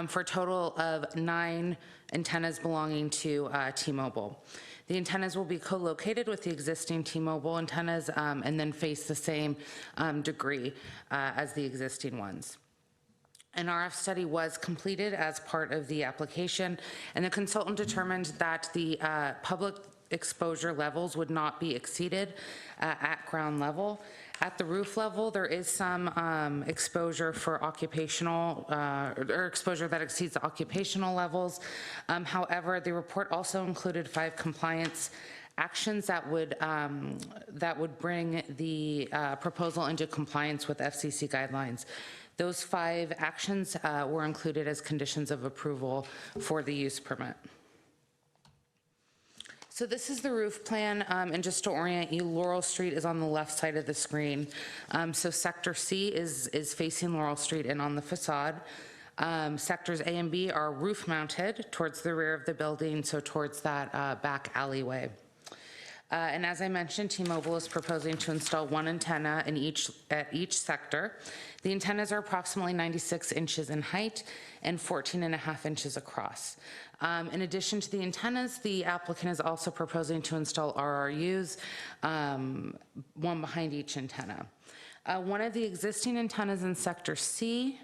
J: for a total of 9 antennas belonging to T-Mobile. The antennas will be co-located with the existing T-Mobile antennas and then face the same degree as the existing ones. An RF study was completed as part of the application, and the consultant determined that the public exposure levels would not be exceeded at ground level. At the roof level, there is some exposure for occupational, or exposure that exceeds the occupational levels. However, the report also included 5 compliance actions that would bring the proposal into compliance with FCC guidelines. Those 5 actions were included as conditions of approval for the use permit. So this is the roof plan, and just to orient you, Laurel Street is on the left side of the screen. So Sector C is facing Laurel Street and on the facade. Sectors A and B are roof mounted towards the rear of the building, so towards that back alleyway. And as I mentioned, T-Mobile is proposing to install 1 antenna at each sector. The antennas are approximately 96 inches in height and 14.5 inches across. In addition to the antennas, the applicant is also proposing to install RRUs, 1 behind each antenna. One of the existing antennas in Sector C,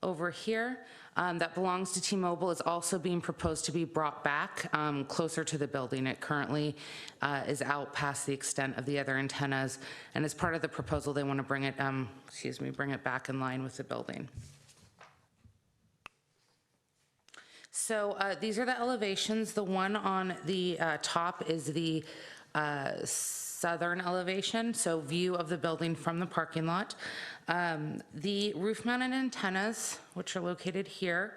J: over here, that belongs to T-Mobile, is also being proposed to be brought back closer to the building. It currently is out past the extent of the other antennas, and as part of the proposal, they want to bring it, bring it back in line with the building. So these are the elevations. The one on the top is the southern elevation, so view of the building from the parking lot. The roof-mounted antennas, which are located here,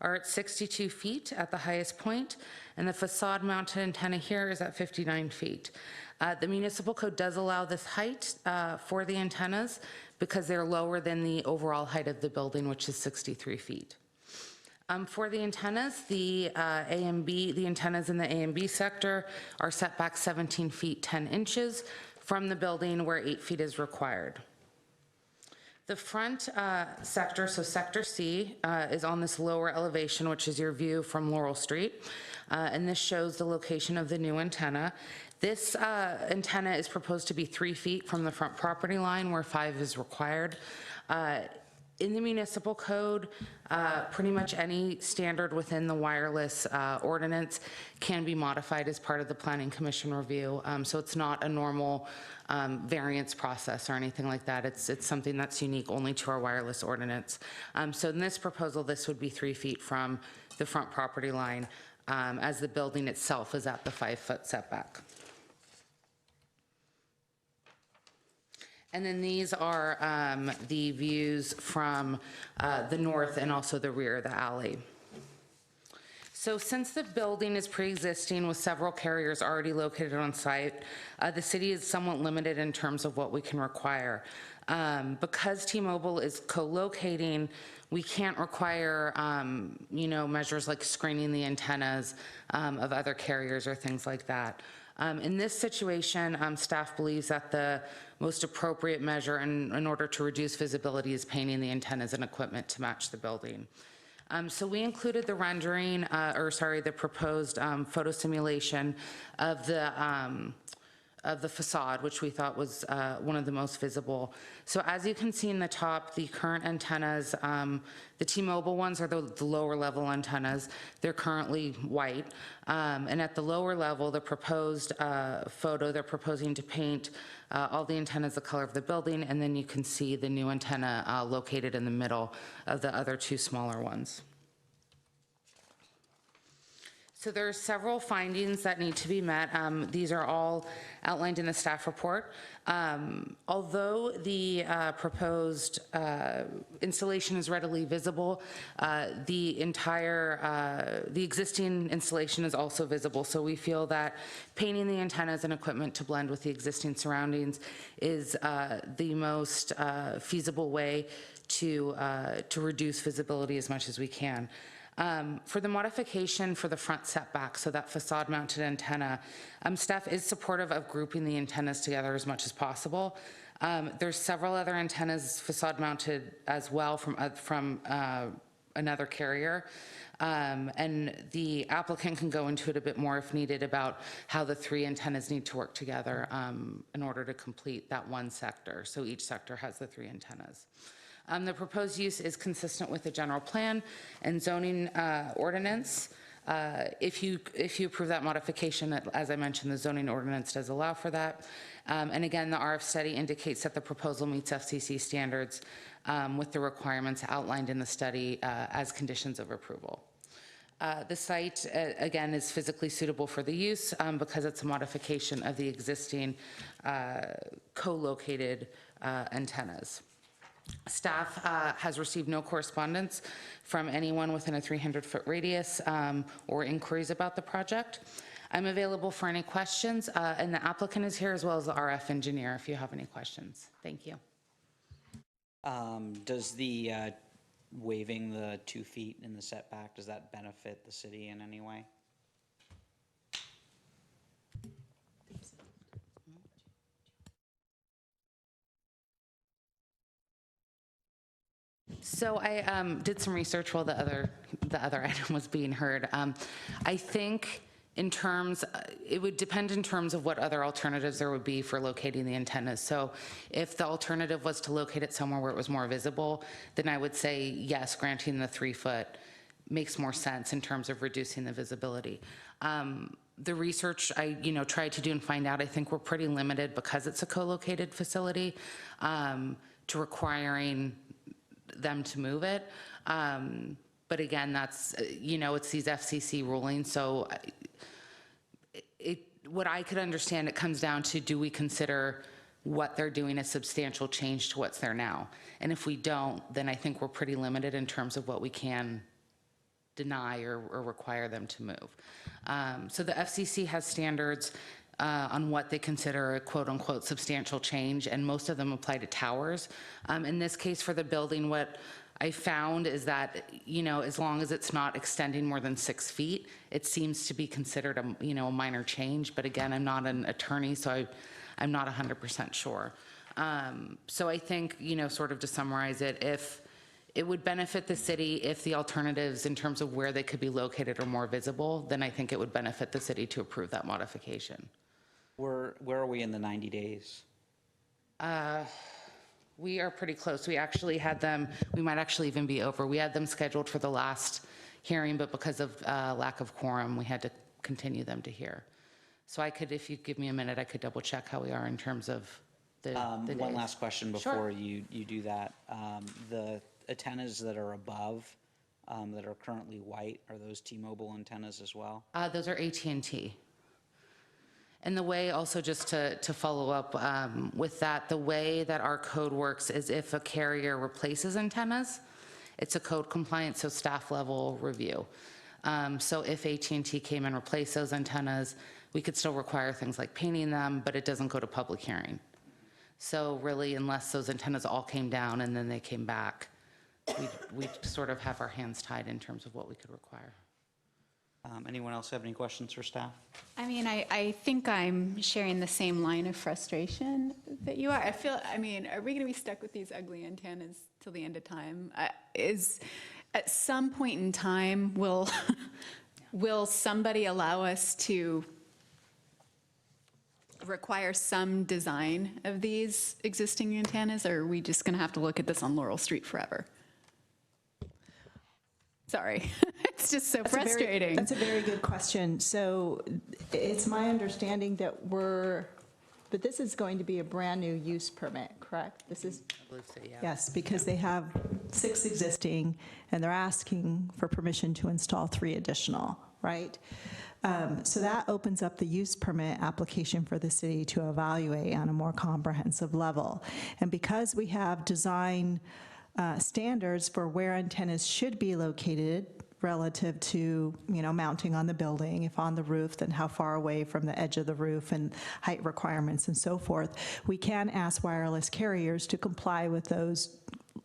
J: are at 62 feet at the highest point, and the facade-mounted antenna here is at 59 feet. The municipal code does allow this height for the antennas because they're lower than the overall height of the building, which is 63 feet. For the antennas, the antennas in the A and B sector are set back 17 feet 10 inches from the building, where 8 feet is required. The front sector, so Sector C, is on this lower elevation, which is your view from Laurel Street, and this shows the location of the new antenna. This antenna is proposed to be 3 feet from the front property line, where 5 is required. In the municipal code, pretty much any standard within the wireless ordinance can be modified as part of the Planning Commission review. So it's not a normal variance process or anything like that. It's something that's unique only to our wireless ordinance. So in this proposal, this would be 3 feet from the front property line, as the building itself is at the 5-foot setback. And then these are the views from the north and also the rear of the alley. So since the building is pre-existing with several carriers already located on site, the city is somewhat limited in terms of what we can require. Because T-Mobile is co-locating, we can't require, measures like screening the antennas of other carriers or things like that. In this situation, staff believes that the most appropriate measure in order to reduce visibility is painting the antennas and equipment to match the building. So we included the rendering, the proposed photo simulation of the facade, which we thought was one of the most visible. So as you can see in the top, the current antennas, the T-Mobile ones are the lower level antennas. They're currently white. And at the lower level, the proposed photo, they're proposing to paint all the antennas the color of the building, and then you can see the new antenna located in the middle of the other two smaller ones. So there are several findings that need to be met. These are all outlined in the staff report. Although the proposed installation is readily visible, the existing installation is also visible. So we feel that painting the antennas and equipment to blend with the existing surroundings is the most feasible way to reduce visibility as much as we can. For the modification for the front setback, so that facade mounted antenna, staff is supportive of grouping the antennas together as much as possible. There's several other antennas facade mounted as well from another carrier. And the applicant can go into it a bit more if needed about how the three antennas need to work together in order to complete that one sector. So each sector has the three antennas. The proposed use is consistent with the general plan and zoning ordinance. If you approve that modification, as I mentioned, the zoning ordinance does allow for that. And again, the RF study indicates that the proposal meets FCC standards with the requirements outlined in the study as conditions of approval. The site, again, is physically suitable for the use because it's a modification of the existing co-located antennas. Staff has received no correspondence from anyone within a 300-foot radius or inquiries about the project. I'm available for any questions, and the applicant is here as well as the RF engineer if you have any questions. Thank you.
A: Does the waiving the 2 feet in the setback, does that benefit the city in any way?
J: So I did some research while the other item was being heard. I think in terms, it would depend in terms of what other alternatives there would be for locating the antennas. So if the alternative was to locate it somewhere where it was more visible, then I would say yes, granting the 3 foot makes more sense in terms of reducing the visibility. The research I tried to do and find out, I think we're pretty limited because it's a co-located facility to requiring them to move it. But again, that's, it's these FCC rulings. So what I could understand, it comes down to, do we consider what they're doing a substantial change to what's there now? And if we don't, then I think we're pretty limited in terms of what we can deny or require them to move. So the FCC has standards on what they consider a quote-unquote substantial change, and most of them apply to towers. In this case, for the building, what I found is that, as long as it's not extending more than 6 feet, it seems to be considered a minor change. But again, I'm not an attorney, so I'm not 100% sure. So I think, sort of to summarize it, if it would benefit the city if the alternatives in terms of where they could be located are more visible, then I think it would benefit the city to approve that modification.
A: Where are we in the 90 days?
J: We are pretty close. We actually had them, we might actually even be over. We had them scheduled for the last hearing, but because of lack of quorum, we had to continue them to here. So I could, if you give me a minute, I could double check how we are in terms of the
A: One
J: days.
A: last question
J: Sure.
A: before you do that. The antennas that are above, that are currently white, are those T-Mobile antennas as well?
J: Those are AT&T. And the way, also just to follow up with that, the way that our code works is if a carrier replaces antennas, it's a code compliant, so staff level review. So if AT&T came and replaced those antennas, we could still require things like painting them, but it doesn't go to public hearing. So really, unless those antennas all came down and then they came back, we sort of have our hands tied in terms of what we could require.
A: Anyone else have any questions for staff?
D: I mean, I think I'm sharing the same line of frustration that you are. I mean, are we going to be stuck with these ugly antennas till the end of time? At some point in time, will somebody allow us to require some design of these existing antennas, or are we just going to have to look at this on Laurel Street forever? Sorry, it's just so frustrating.
B: That's a very good question. So it's my understanding that but this is going to be a brand-new use permit, correct? This is,
J: I believe so, yeah.
B: yes, because they have 6 existing, and they're asking for permission to install 3 additional, right? So that opens up the use permit application for the city to evaluate on a more comprehensive level. And because we have design standards for where antennas should be located relative to, mounting on the building, if on the roof, then how far away from the edge of the roof, and height requirements and so forth, we can ask wireless carriers to comply with those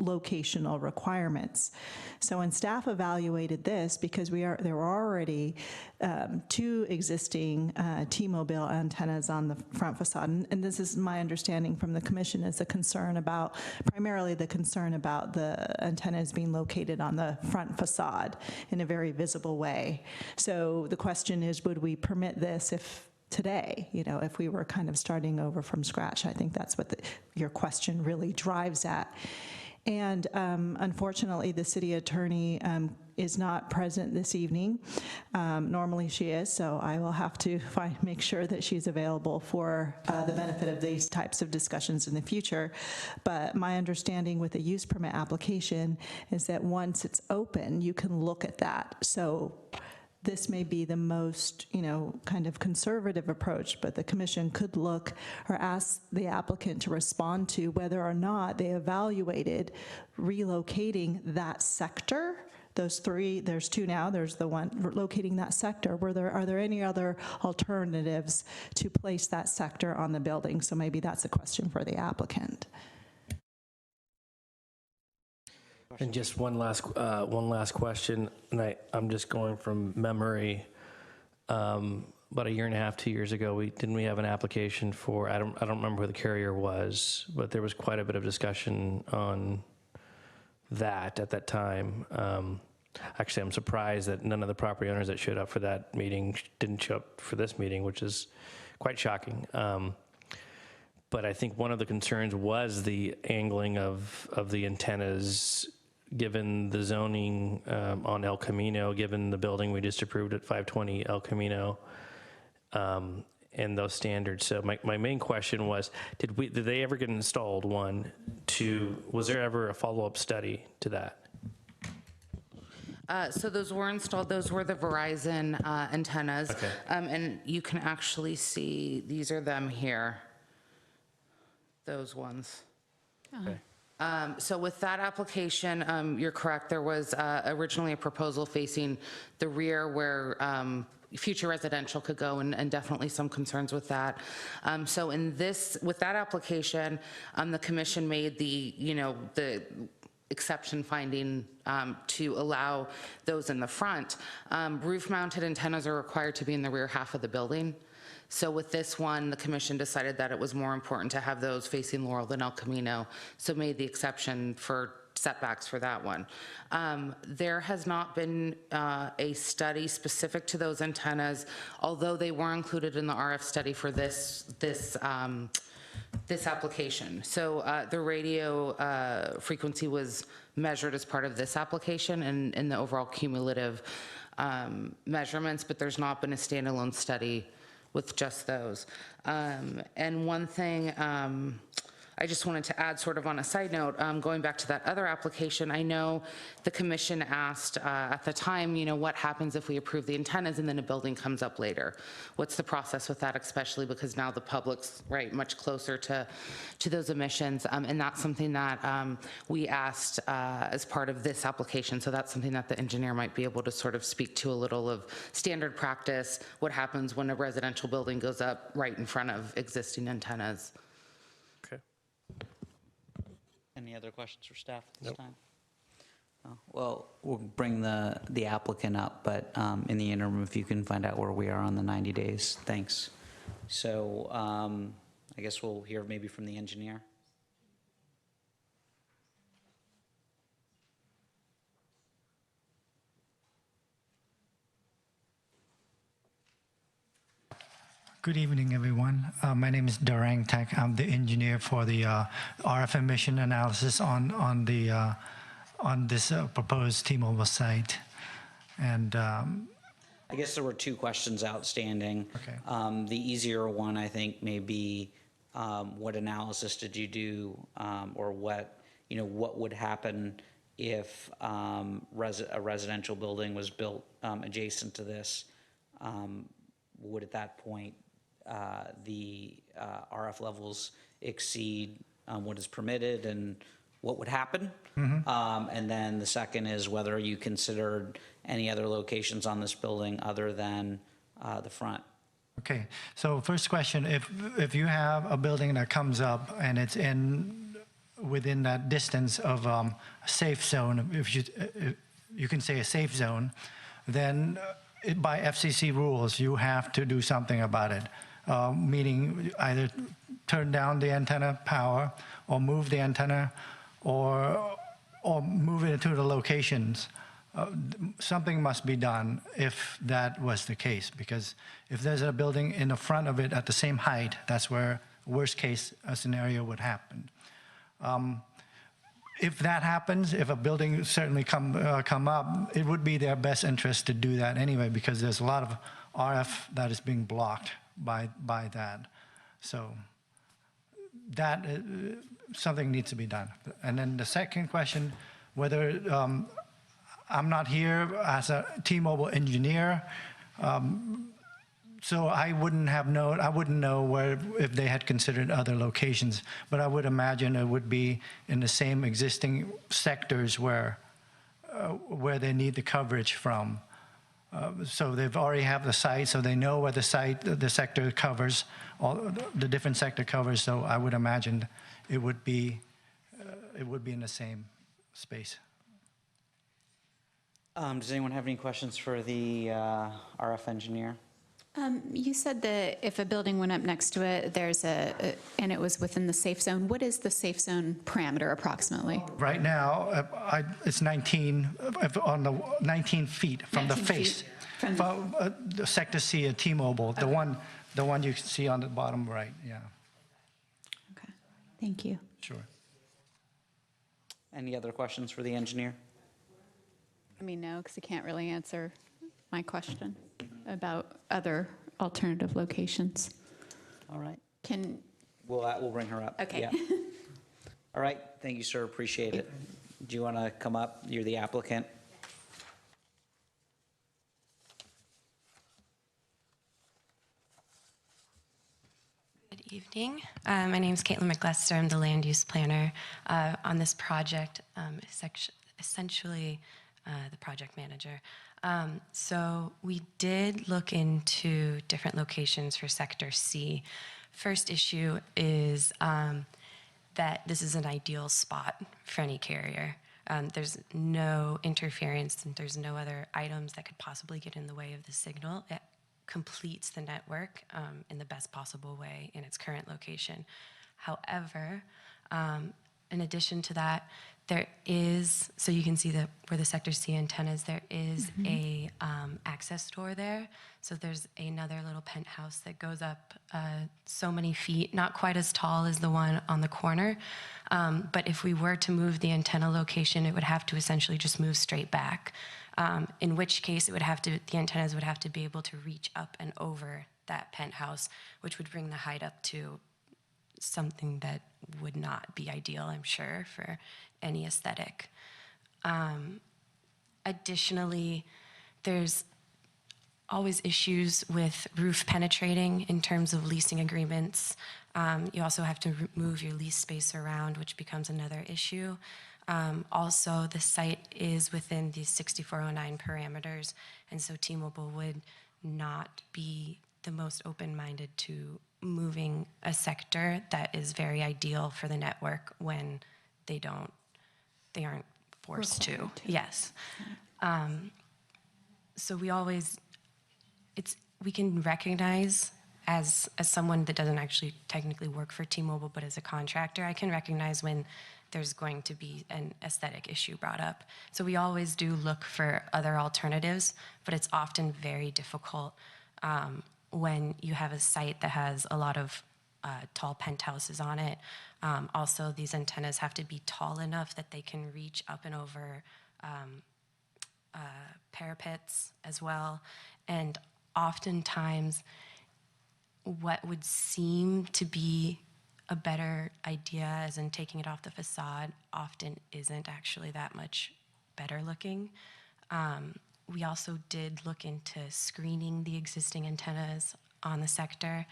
B: locational requirements. So when staff evaluated this, because there were already 2 existing T-Mobile antennas on the front facade, and this is my understanding from the commission, is primarily the concern about the antennas being located on the front facade in a very visible way. So the question is, would we permit this today, if we were kind of starting over from scratch? I think that's what your question really drives at. And unfortunately, the city attorney is not present this evening. Normally she is, so I will have to make sure that she's available for the benefit of these types of discussions in the future. But my understanding with the use permit application is that once it's open, you can look at that. So this may be the most, kind of conservative approach, but the commission could look or ask the applicant to respond to whether or not they evaluated relocating that sector. Those 3, there's 2 now, there's the one locating that sector. Are there any other alternatives to place that sector on the building? So maybe that's a question for the applicant.
F: And just one last question, and I'm just going from memory. About a year and a half, 2 years ago, didn't we have an application for, I don't remember who the carrier was, but there was quite a bit of discussion on that at that time. Actually, I'm surprised that none of the property owners that showed up for that meeting didn't show up for this meeting, which is quite shocking. But I think one of the concerns was the angling of the antennas, given the zoning on El Camino, given the building we just approved at 520 El Camino, and those standards. So my main question was, did they ever get installed? Was there ever a follow-up study to that?
J: So those were installed. Those were the Verizon antennas.
F: Okay.
J: And you can actually see, these are them here. Those ones.
F: Okay.
J: So with that application, you're correct. There was originally a proposal facing the rear where future residential could go, and definitely some concerns with that. So with that application, the commission made the exception finding to allow those in the front. Roof-mounted antennas are required to be in the rear half of the building. So with this one, the commission decided that it was more important to have those facing Laurel than El Camino, so made the exception for setbacks for that one. There has not been a study specific to those antennas, although they were included in the RF study for this application. So the radio frequency was measured as part of this application and in the overall cumulative measurements, but there's not been a standalone study with just those. And one thing I just wanted to add sort of on a side note, going back to that other application, I know the commission asked at the time, what happens if we approve the antennas and then a building comes up later? What's the process with that, especially because now the public's much closer to those emissions, and that's something that we asked as part of this application. So that's something that the engineer might be able to sort of speak to a little of standard practice, what happens when a residential building goes up right in front of existing antennas.
F: Okay.
A: Any other questions for staff at this time? Oh, well, we'll bring the applicant up, but in the interim, if you can find out where we are on the 90 days, thanks. So I guess we'll hear maybe from the engineer.
I: Good evening, everyone. My name is Darang Tech. I'm the engineer for the RF emission analysis on this proposed T-Mobile site. And
A: I guess there were two questions outstanding.
I: Okay.
A: The easier one, I think, may be what analysis did you do, or what would happen if a residential building was built adjacent to this? Would at that point the RF levels exceed what is permitted, and what would happen? And then the second is whether you considered any other locations on this building other than the front.
I: okay, so first question: if you have a building that comes up and it's within that distance of a safe zone, if you can say a safe zone, then by FCC rules, you have to do something about it, meaning either turn down the antenna power or move the antenna or move it into the locations. Something must be done if that was the case, because if there's a building in the front of it at the same height, that's where worst case scenario would happen. If that happens, if a building certainly come up, it would be their best interest to do that anyway, because there's a lot of RF that is being blocked by that. So that something needs to be done. And then the second question, whether I'm not here as a T-Mobile engineer, so I wouldn't know if they had considered other locations, but I would imagine it would be in the same existing sectors where they need the coverage from. So they've already have the site, so they know where the sector covers, all the different sector covers. So I would imagine it would be in the same space.
A: Does anyone have any questions for the RF engineer?
D: You said that if a building went up next to it, and it was within the safe zone. What is the safe zone parameter approximately?
I: Right now, it's 19 on the 19 feet from the
D: 19
I: face.
D: feet from
I: The sector C at T-Mobile, the one you see on the bottom right. Yeah,
D: Okay, thank you.
I: sure.
A: Any other questions for the engineer?
D: I mean, no, because he can't really answer my question about other alternative locations.
A: All right.
D: We'll
A: bring her up.
D: Okay.
A: Yeah. All right. Thank you, sir. Appreciate it. Do you want to come up? You're the applicant.
K: Good evening. My name is Caitlin McLester. I'm the land use planner on this project, essentially the project manager. So we did look into different locations for Sector C. First issue is that this is an ideal spot for any carrier. There's no interference, and there's no other items that could possibly get in the way of the signal. It completes the network in the best possible way in its current location. However, in addition to that, there is, so you can see that where the Sector C antennas, there is a access door there. So there's another little penthouse that goes up so many feet, not quite as tall as the one on the corner. But if we were to move the antenna location, it would have to essentially just move straight back. In which case the antennas would have to be able to reach up and over that penthouse, which would bring the height up to something that would not be ideal, I'm sure, for any aesthetic. Additionally, there's always issues with roof penetrating in terms of leasing agreements. You also have to move your lease space around, which becomes another issue. Also, the site is within the 6409 parameters, and so T-Mobile would not be the most open-minded to moving a sector that is very ideal for the network when they aren't forced to. Yes. So we can recognize as someone that doesn't actually technically work for T-Mobile, but as a contractor, I can recognize when there's going to be an aesthetic issue brought up. So we always do look for other alternatives, but it's often very difficult when you have a site that has a lot of tall penthouses on it. Also, these antennas have to be tall enough that they can reach up and over parapets as well. And oftentimes, what would seem to be a better idea, as in taking it off the facade, often isn't actually that much better looking. We also did look into screening the existing antennas on the sector.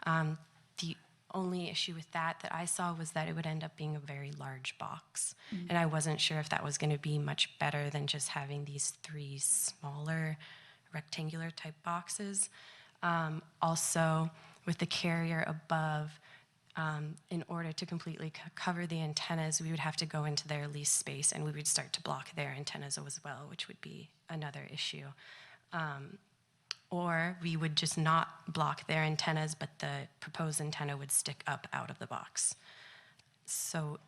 K: The only issue with that I saw was that it would end up being a very large box. And I wasn't sure if that was going to be much better than just having these 3 smaller rectangular type boxes. Also, with the carrier above, in order to completely cover the antennas, we would have to go into their lease space and we would start to block their antennas as well, which would be another issue. Or we would just not block their antennas, but the proposed antenna would stick up out of the box. So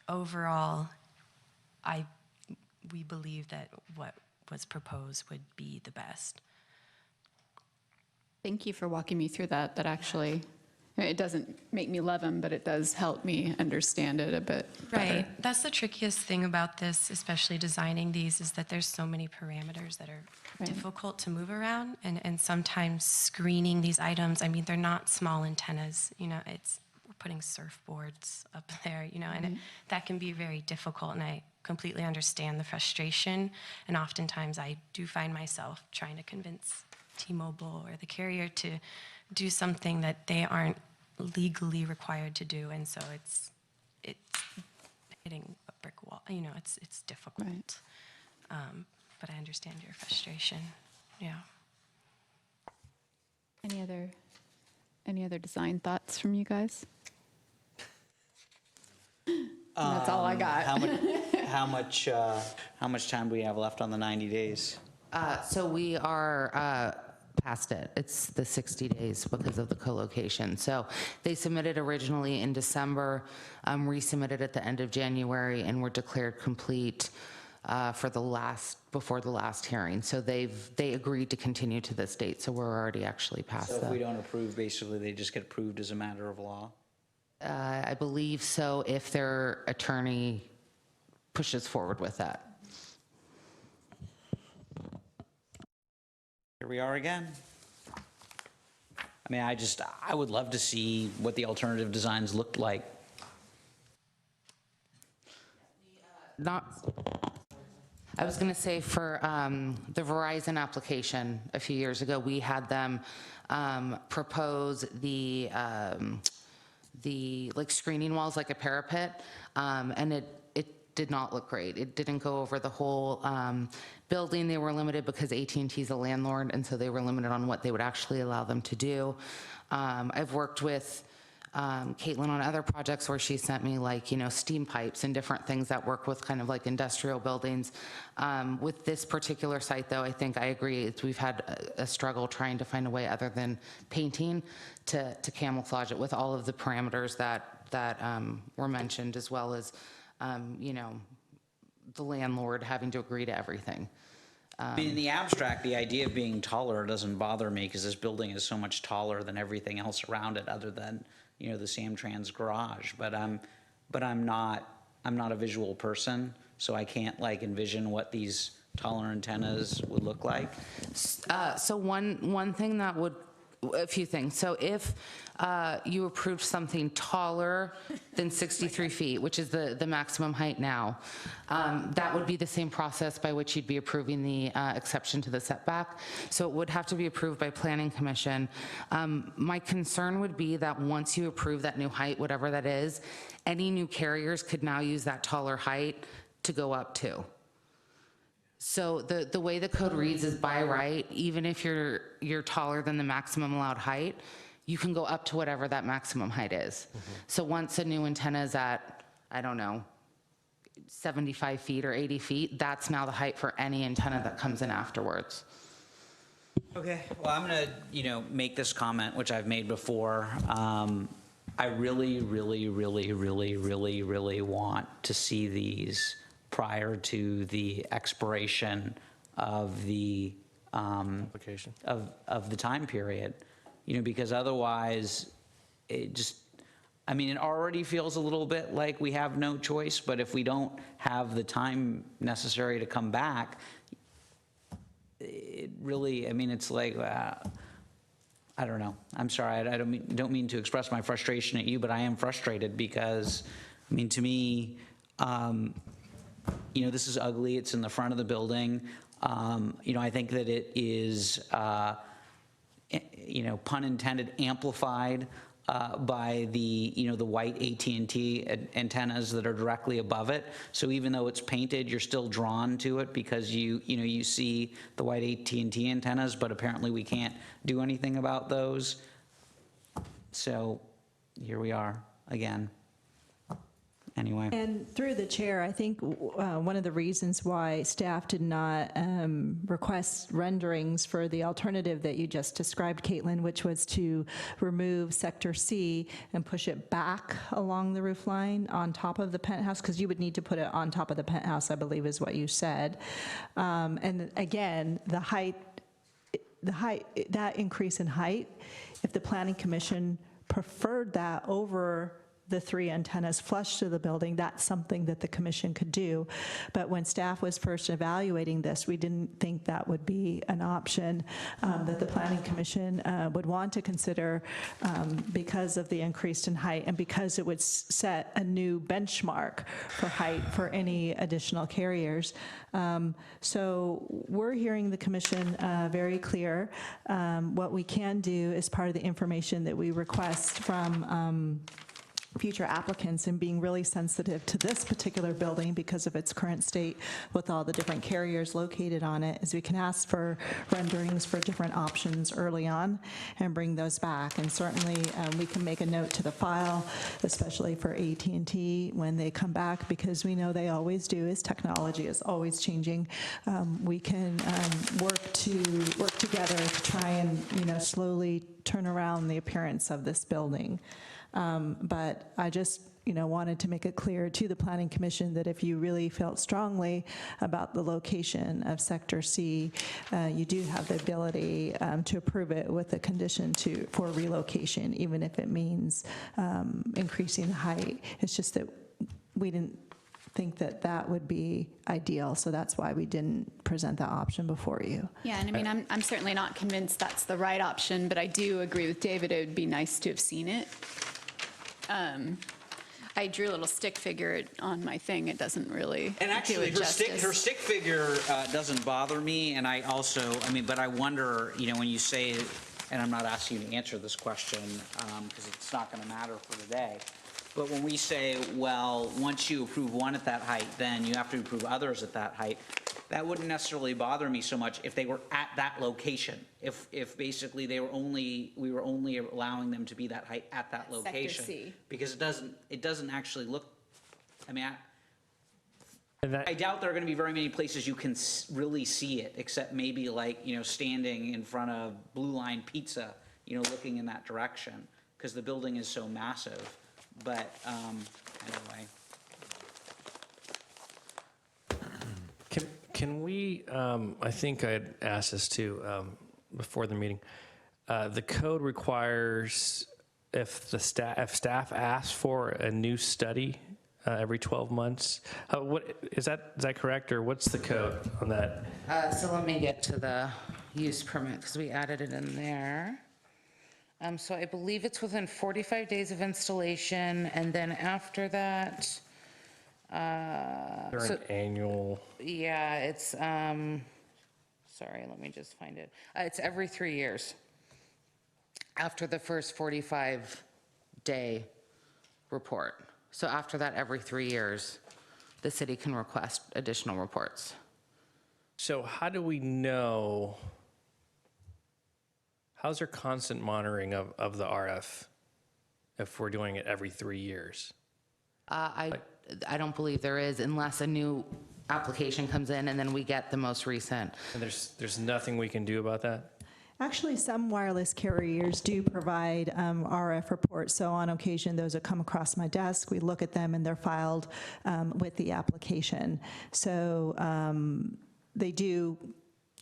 K: overall, we believe that what was proposed would be the best.
D: Thank you for walking me through that. That actually, it doesn't make me love them, but it does help me understand it a bit better.
K: Right. That's the trickiest thing about this, especially designing these, is that there's so many parameters that are difficult to move around. And sometimes screening these items, I mean, they're not small antennas, we're putting surfboards up there, and that can be very difficult. And I completely understand the frustration. And oftentimes I do find myself trying to convince T-Mobile or the carrier to do something that they aren't legally required to do, and so it's hitting a brick wall. It's difficult.
D: Right.
K: But I understand your frustration. Yeah.
D: Any other design thoughts from you guys? That's all I got.
A: How much time do we have left on the 90 days?
J: So we are past it. It's the 60 days because of the co-location. So they submitted originally in December, resubmitted at the end of January, and were declared complete before the last hearing. So they agreed to continue to this date. So we're already actually past
A: So
J: that.
A: if we don't approve, basically they just get approved as a matter of law?
J: I believe so, if their attorney pushes forward with that.
A: Here we are again. I mean, I would love to see what the alternative designs looked like.
J: I was going to say for the Verizon application a few years ago, we had them propose the like screening walls, like a parapet, and it did not look great. It didn't go over the whole building. They were limited because AT&T is a landlord, and so they were limited on what they would actually allow them to do. I've worked with Caitlin on other projects where she sent me steam pipes and different things that work with kind of like industrial buildings. With this particular site, though, I think I agree. We've had a struggle trying to find a way other than painting to camouflage it with all of the parameters that were mentioned, as well as the landlord having to agree to everything.
A: In the abstract, the idea of being taller doesn't bother me because this building is so much taller than everything else around it, other than the Samtrans garage. But I'm not a visual person, so I can't envision what these taller antennas would look like.
J: So one thing that would a few things. So if you approved something taller than 63 feet, which is the maximum height now, that would be the same process by which you'd be approving the exception to the setback. So it would have to be approved by Planning Commission. My concern would be that once you approve that new height, whatever that is, any new carriers could now use that taller height to go up to. So the way the code reads is by right, even if you're taller than the maximum allowed height, you can go up to whatever that maximum height is. So once a new antenna is at, I don't know, 75 feet or 80 feet, that's now the height for any antenna that comes in afterwards.
A: Okay, well, I'm going to, make this comment, which I've made before. I really, really, really, really, really, really want to see these prior to the expiration of the
F: Application.
A: of the time period, because otherwise it just, it already feels a little bit like we have no choice, but if we don't have the time necessary to come back, it really, it's like, I don't know. I'm sorry, I don't mean to express my frustration at you, but I am frustrated because, to me, this is ugly. It's in the front of the building. I think that it is, pun intended, amplified by the, the white AT&T antennas that are directly above it. So even though it's painted, you're still drawn to it because you see the white AT&T antennas, but apparently we can't do anything about those. So here we are again. Anyway.
B: And through the chair, I think one of the reasons why staff did not request renderings for the alternative that you just described, Caitlin, which was to remove Sector C and push it back along the roof line on top of the penthouse, because you would need to put it on top of the penthouse, I believe is what you said. And again, the height, that increase in height, if the Planning Commission preferred that over the 3 antennas flush to the building, that's something that the commission could do. But when staff was first evaluating this, we didn't think that would be an option that the Planning Commission would want to consider because of the increase in height and because it would set a new benchmark for height for any additional carriers. So we're hearing the commission very clear. What we can do as part of the information that we request from future applicants and being really sensitive to this particular building because of its current state with all the different carriers located on it, is we can ask for renderings for different options early on and bring those back. And certainly we can make a note to the file, especially for AT&T when they come back, because we know they always do, as technology is always changing. We can work together to try and slowly turn around the appearance of this building. But I just, wanted to make it clear to the Planning Commission that if you really felt strongly about the location of Sector C, you do have the ability to approve it with a condition for relocation, even if it means increasing the height. It's just that we didn't think that that would be ideal, so that's why we didn't present that option before you.
D: Yeah, and I'm certainly not convinced that's the right option, but I do agree with David, it would be nice to have seen it. I drew a little stick figure on my thing. It doesn't really
A: And actually,
D: do it justice.
A: her stick figure doesn't bother me, and I also, but I wonder, when you say, and I'm not asking you to answer this question because it's not going to matter for today, but when we say, well, once you approve one at that height, then you have to approve others at that height, that wouldn't necessarily bother me so much if they were at that location. If basically we were only allowing them to be that height at that location.
D: Sector C.
A: Because it doesn't actually look, I doubt there are going to be very many places you can really see it, except maybe standing in front of Blue Line Pizza, looking in that direction, because the building is so massive. But anyway.
F: Can we, I think I had asked this too before the meeting. The code requires if staff asks for a new study every 12 months. What is that correct, or what's the code on that?
J: So let me get to the use permit because we added it in there. So I believe it's within 45 days of installation, and then after that,
F: They're
J: so-
F: an annual,
J: yeah, it's, sorry, let me just find it. It's every 3 years. After the first 45-day report. So after that, every 3 years, the city can request additional reports.
F: so how do we know, how's there constant monitoring of the RF if we're doing it every 3 years?
J: I don't believe there is unless a new application comes in and then we get the most recent.
F: And there's nothing we can do about that?
B: Actually, some wireless carriers do provide RF reports, so on occasion, those that come across my desk, we look at them and they're filed with the application. So they do,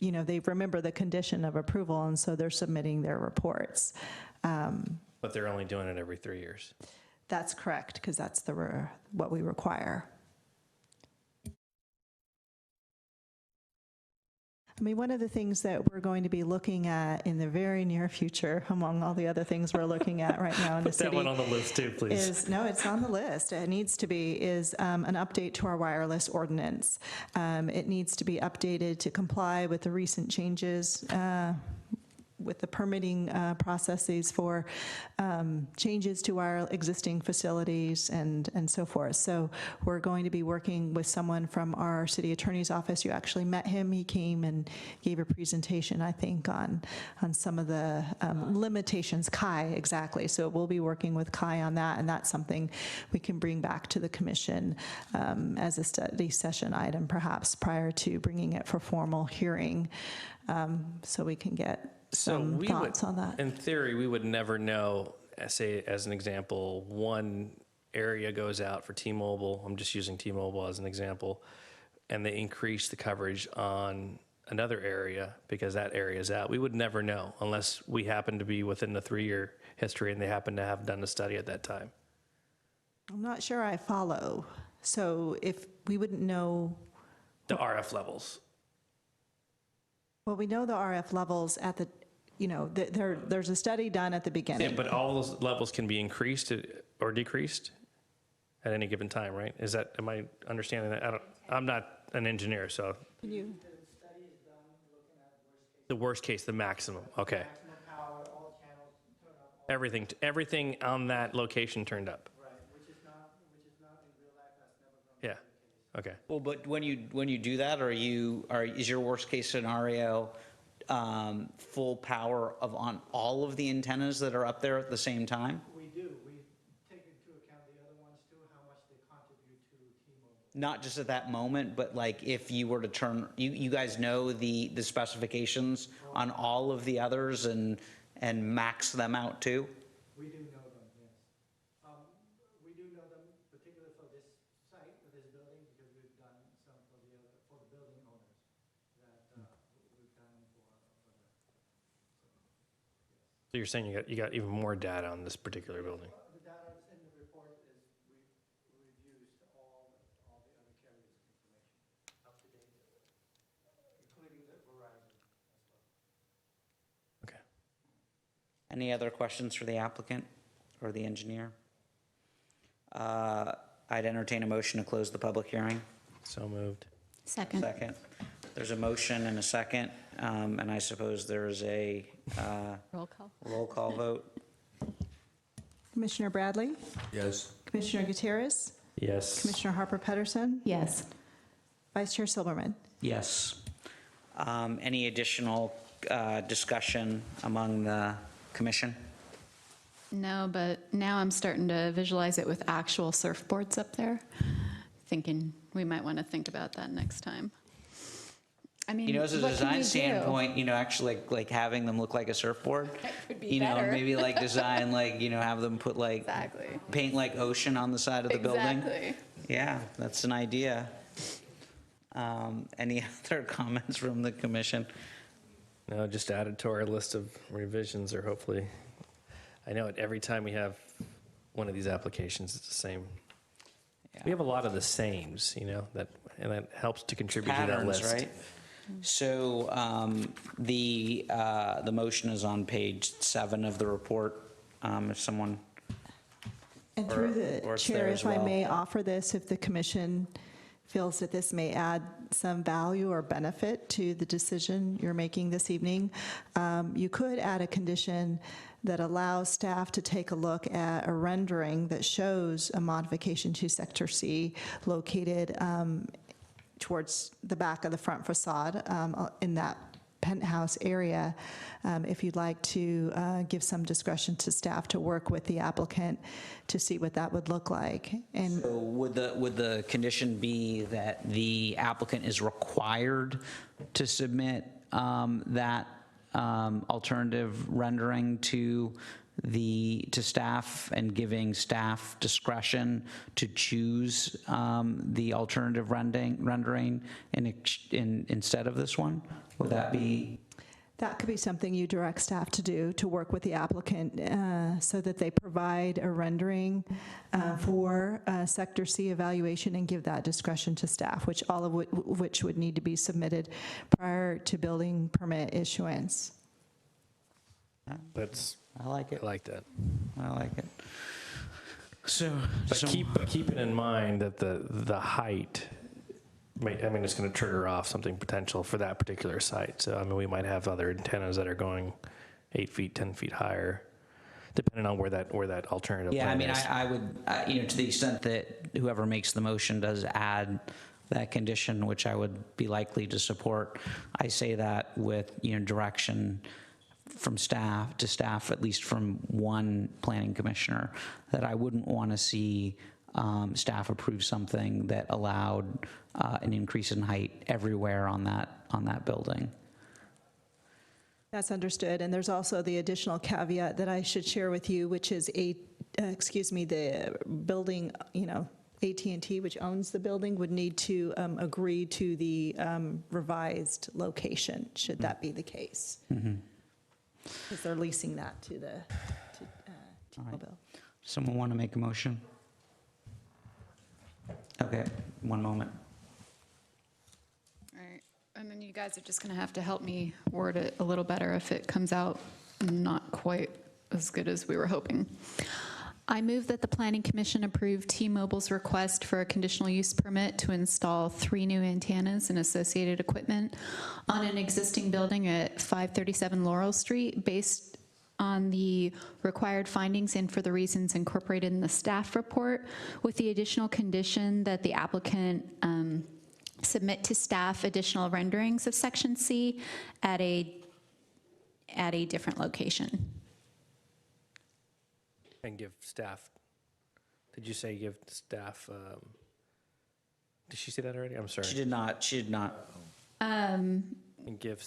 B: they remember the condition of approval, and so they're submitting their reports.
F: But they're only doing it every 3 years?
B: That's correct, because that's what we require. I mean, one of the things that we're going to be looking at in the very near future, among all the other things we're looking at right now in the
F: Put
B: city.
F: that one on the list too, please.
B: No, it's on the list. It needs to be, is an update to our wireless ordinance. It needs to be updated to comply with the recent changes with the permitting processes for changes to our existing facilities and so forth. So we're going to be working with someone from our city attorney's office. You actually met him. He came and gave a presentation, I think, on some of the limitations. Kai, exactly. So we'll be working with Kai on that, and that's something we can bring back to the commission as a study session item, perhaps prior to bringing it for formal hearing, so we can get some thoughts on that.
F: In theory, we would never know, say, as an example, one area goes out for T-Mobile, I'm just using T-Mobile as an example, and they increase the coverage on another area because that area is out. We would never know unless we happen to be within the 3-year history and they happen to have done a study at that time.
B: I'm not sure I follow. So if we wouldn't know,
F: The RF levels.
B: well, we know the RF levels at the, there's a study done at the
F: Yeah,
B: beginning.
F: but all those levels can be increased or decreased at any given time, right? Am I understanding that? I'm not an engineer, so.
B: Can you?
F: The worst case, the maximum, okay. Everything on that location turned up? Right, which is not in real life, that's never going to be the case. Yeah, okay.
A: Well, but when you do that, is your worst case scenario full power on all of the antennas that are up there at the same time?
I: We do. We take into account the other ones too, how much they contribute to T-Mobile.
A: Not just at that moment, but like if you were to turn, you guys know the specifications on all of the others and max them out too?
I: We do know them, yes. We do know them, particularly for this site, for this building, because we've done some for the building owners that we've done for them.
F: So you're saying you got even more data on this particular building?
I: The data in the report is we've used all the other carriers' information up to date, including the Verizon as well.
F: Okay.
A: Any other questions for the applicant or the engineer? I'd entertain a motion to close the public hearing.
F: So moved.
D: Second.
A: Second. There's a motion and a second, and I suppose there is a
D: Roll call.
A: roll call vote.
B: Commissioner Bradley,
C: Yes.
B: Commissioner Gutierrez,
F: Yes.
B: Commissioner Harper Pedersen,
D: Yes.
B: Vice Chair Silberman.
A: Yes. Any additional discussion among the commission?
D: No, but now I'm starting to visualize it with actual surfboards up there, thinking we might want to think about that next time. I mean,
A: As a
D: what can
A: design
D: we do?
A: standpoint, actually like having them look like a surfboard.
D: That would be better.
A: Maybe like design, have them put like,
D: Exactly.
A: paint like ocean on the side of the building.
D: Exactly.
A: Yeah, that's an idea. Any other comments from the commission?
F: No, just added to our list of revisions, or hopefully, I know every time we have one of these applications, it's the same. We have a lot of the sames, and that helps to contribute to that
A: Patterns,
F: list.
A: right? So the motion is on page 7 of the report. If someone,
B: And through
A: Or
B: the
A: it's
B: chair,
A: there as
B: if I
A: well.
B: may offer this, if the commission feels that this may add some value or benefit to the decision you're making this evening, you could add a condition that allows staff to take a look at a rendering that shows a modification to Sector C located towards the back of the front facade in that penthouse area, if you'd like to give some discretion to staff to work with the applicant to see what that would look like. And
A: so would the condition be that the applicant is required to submit that alternative rendering to staff, and giving staff discretion to choose the alternative rendering instead of this one? Would that be?
B: that could be something you direct staff to do, to work with the applicant so that they provide a rendering for Sector C evaluation and give that discretion to staff, which all of which would need to be submitted prior to building permit issuance.
F: That's,
A: I like it.
F: I like that.
A: I like it. So,
F: But keeping in mind that the height, it's going to trigger off something potential for that particular site. So, we might have other antennas that are going 8 feet, 10 feet higher, depending on where that alternative
A: yeah,
F: plan is.
A: I would, to the extent that whoever makes the motion does add that condition, which I would be likely to support, I say that with, direction from staff to staff, at least from one planning commissioner, that I wouldn't want to see staff approve something that allowed an increase in height everywhere on that building.
B: That's understood, and there's also the additional caveat that I should share with you, which is the building, AT&T, which owns the building, would need to agree to the revised location, should that be the case. Because they're leasing that to T-Mobile.
A: Someone want to make a motion? Okay, one moment.
D: All right, and then you guys are just going to have to help me word it a little better if it comes out not quite as good as we were hoping. I move that the Planning Commission approve T-Mobile's request for a conditional use permit to install 3 new antennas and associated equipment on an existing building at 537 Laurel Street based on the required findings and for the reasons incorporated in the staff report, with the additional condition that the applicant submit to staff additional renderings of Section C at a different location.
F: And give staff, did you say give staff, did she say that already? I'm sorry.
A: She did not.
F: And give,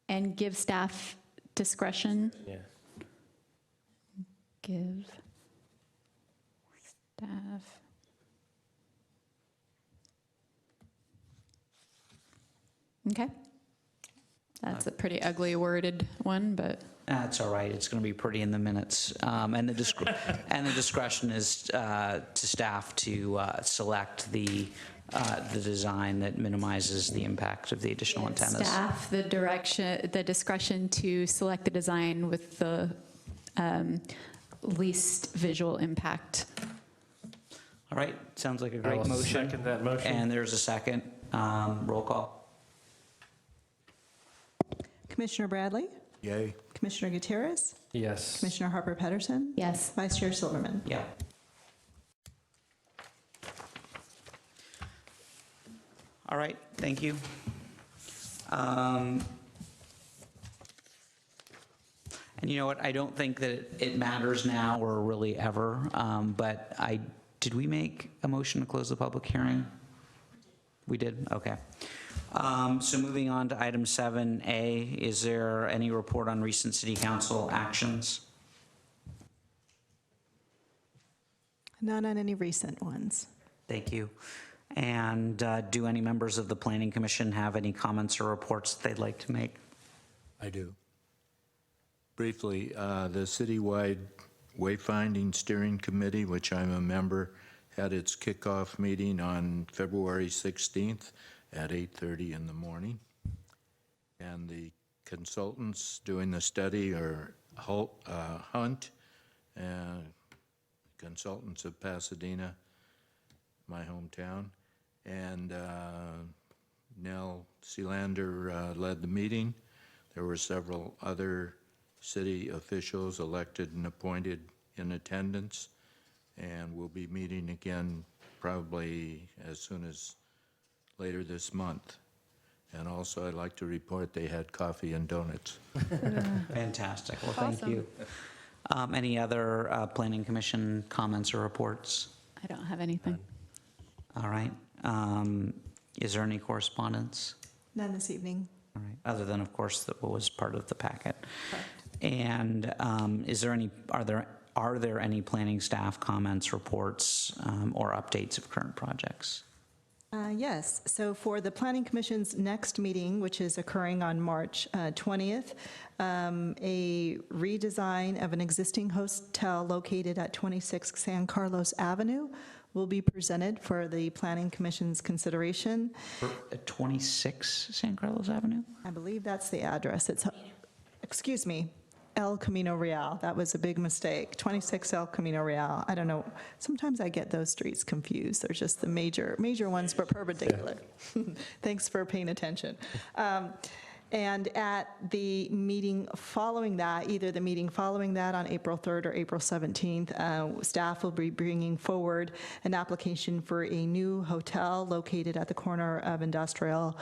D: And give staff discretion.
F: yeah.
D: Give staff. Okay. That's a pretty ugly worded one, but.
A: That's all right. It's going to be pretty in the minutes. And the discretion is to staff to select the design that minimizes the impact of the additional antennas.
D: Staff, the discretion to select the design with the least visual impact.
A: All right. Sounds like a great
F: I'll
A: motion.
F: second that motion.
A: And there's a second. Roll call.
B: Commissioner Bradley?
C: Yay.
B: Commissioner Gutierrez?
F: Yes.
B: Commissioner Harper Pedersen?
D: Yes.
B: Vice Chair Silverman?
A: Yeah. All right, thank you. And you know what, I don't think that it matters now or really ever, but did we make a motion to close the public hearing? We did, okay. So moving on to item 7A, is there any report on recent city council actions?
B: None on any recent ones.
A: Thank you. And do any members of the Planning Commission have any comments or reports that they'd like to make?
C: I do. Briefly, the citywide wayfinding steering committee, which I'm a member, had its kickoff meeting on February 16th at 8:30 in the morning. And the consultants doing the study are Hunt, consultants of Pasadena, my hometown, and Nell Sealander led the meeting. There were several other city officials elected and appointed in attendance, and we'll be meeting again probably as soon as later this month. And also, I'd like to report they had coffee and donuts.
A: Fantastic. Well, thank you. Any other Planning Commission comments or reports?
D: I don't have anything.
A: All right. Is there any correspondence?
B: None this evening.
A: All right. Other than, of course, what was part of the packet. And are there any planning staff comments, reports, or updates of current projects?
B: Yes, so for the Planning Commission's next meeting, which is occurring on March 20th, a redesign of an existing hotel located at 26 San Carlos Avenue will be presented for the Planning Commission's consideration.
A: At 26 San Carlos Avenue?
B: I believe that's the address. It's, excuse me, El Camino Real. That was a big mistake. 26 El Camino Real. I don't know. Sometimes I get those streets confused. They're just the major ones, but perpendicular. Thanks for paying attention. And at the meeting following that, either the meeting following that on April 3rd or April 17th, staff will be bringing forward an application for a new hotel located at the corner of Industrial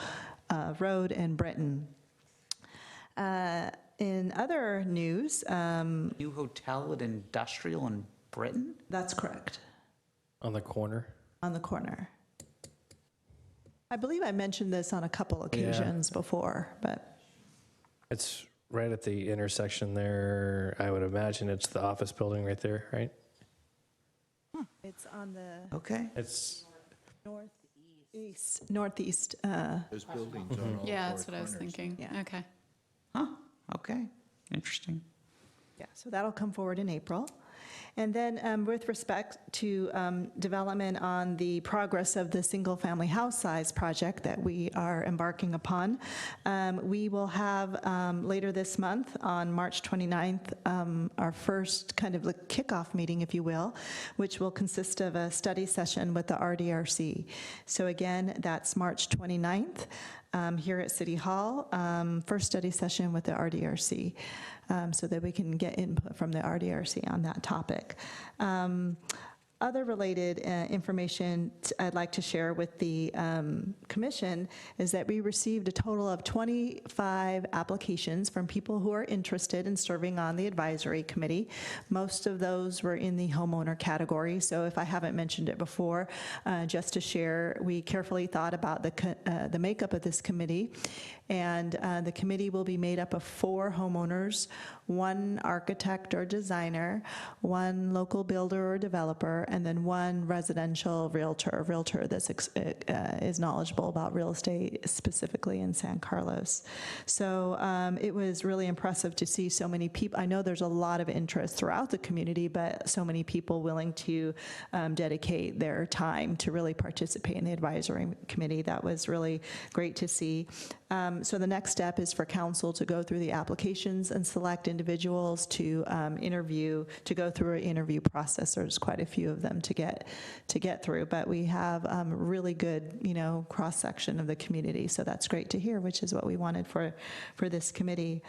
B: Road and Britton. In other news,
A: New hotel at Industrial in Britain?
B: that's correct,
F: On the corner?
B: on the corner. I believe I mentioned this on a couple occasions before, but
F: It's right at the intersection there. I would imagine it's the office building right there, right?
B: it's on the
A: Okay.
F: It's,
B: northeast.
C: There's buildings on all
D: Yeah,
C: four
D: that's what I was
C: corners.
D: thinking.
B: Yeah.
D: Okay.
A: Huh, okay. Interesting.
B: Yeah, so that'll come forward in April. And then with respect to development on the progress of the single-family house size project that we are embarking upon, we will have later this month, on March 29th, our first kind of kickoff meeting, if you will, which will consist of a study session with the RDRC. So again, that's March 29th. Here at City Hall, first study session with the RDRC, so that we can get input from the RDRC on that topic. Other related information I'd like to share with the commission is that we received a total of 25 applications from people who are interested in serving on the advisory committee. Most of those were in the homeowner category, so if I haven't mentioned it before, just to share, we carefully thought about the makeup of this committee, and the committee will be made up of 4 homeowners, 1 architect or designer, 1 local builder or developer, and then 1 residential realtor that is knowledgeable about real estate, specifically in San Carlos. So it was really impressive to see so many people. I know there's a lot of interest throughout the community, but so many people willing to dedicate their time to really participate in the advisory committee. That was really great to see. So the next step is for council to go through the applications and select individuals to go through an interview process. There's quite a few of them to get through, but we have really good, cross-section of the community, so that's great to hear, which is what we wanted for this committee.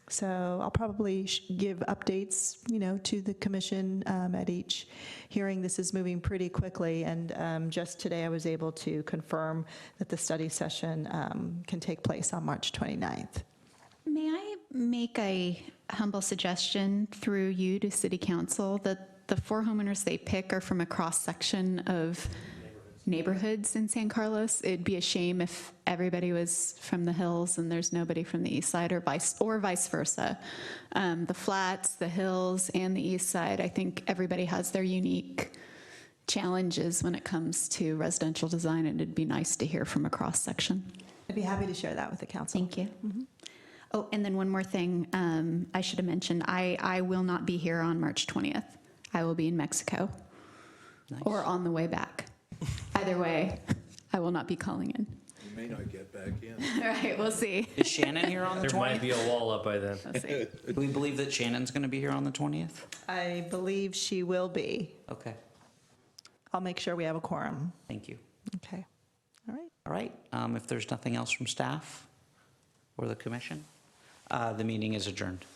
B: So I'll probably give updates, to the commission at each hearing. This is moving pretty quickly, and just today I was able to confirm that the study session can take place on March 29th.
D: May I make a humble suggestion through you to City Council that the 4 homeowners they pick are from a cross-section of neighborhoods in San Carlos? It'd be a shame if everybody was from the hills and there's nobody from the east side, or vice versa. The flats, the hills, and the east side, I think everybody has their unique challenges when it comes to residential design, and it'd be nice to hear from a cross-section.
B: I'd be happy to share that with the council.
D: Thank you. Oh, and then one more thing I should have mentioned. I will not be here on March 20th. I will be in Mexico or on the way back. Either way, I will not be calling in.
C: May not get back in.
D: All right, we'll see.
A: Is Shannon here on the
F: There might
A: 20th?
F: be a wall up by then.
D: We'll see.
A: Do we believe that Shannon's going to be here on the 20th?
B: I believe she will be.
A: Okay,
B: I'll make sure we have a quorum.
A: thank you.
B: Okay. All right.
A: All right, if there's nothing else from staff or the commission, the meeting is adjourned.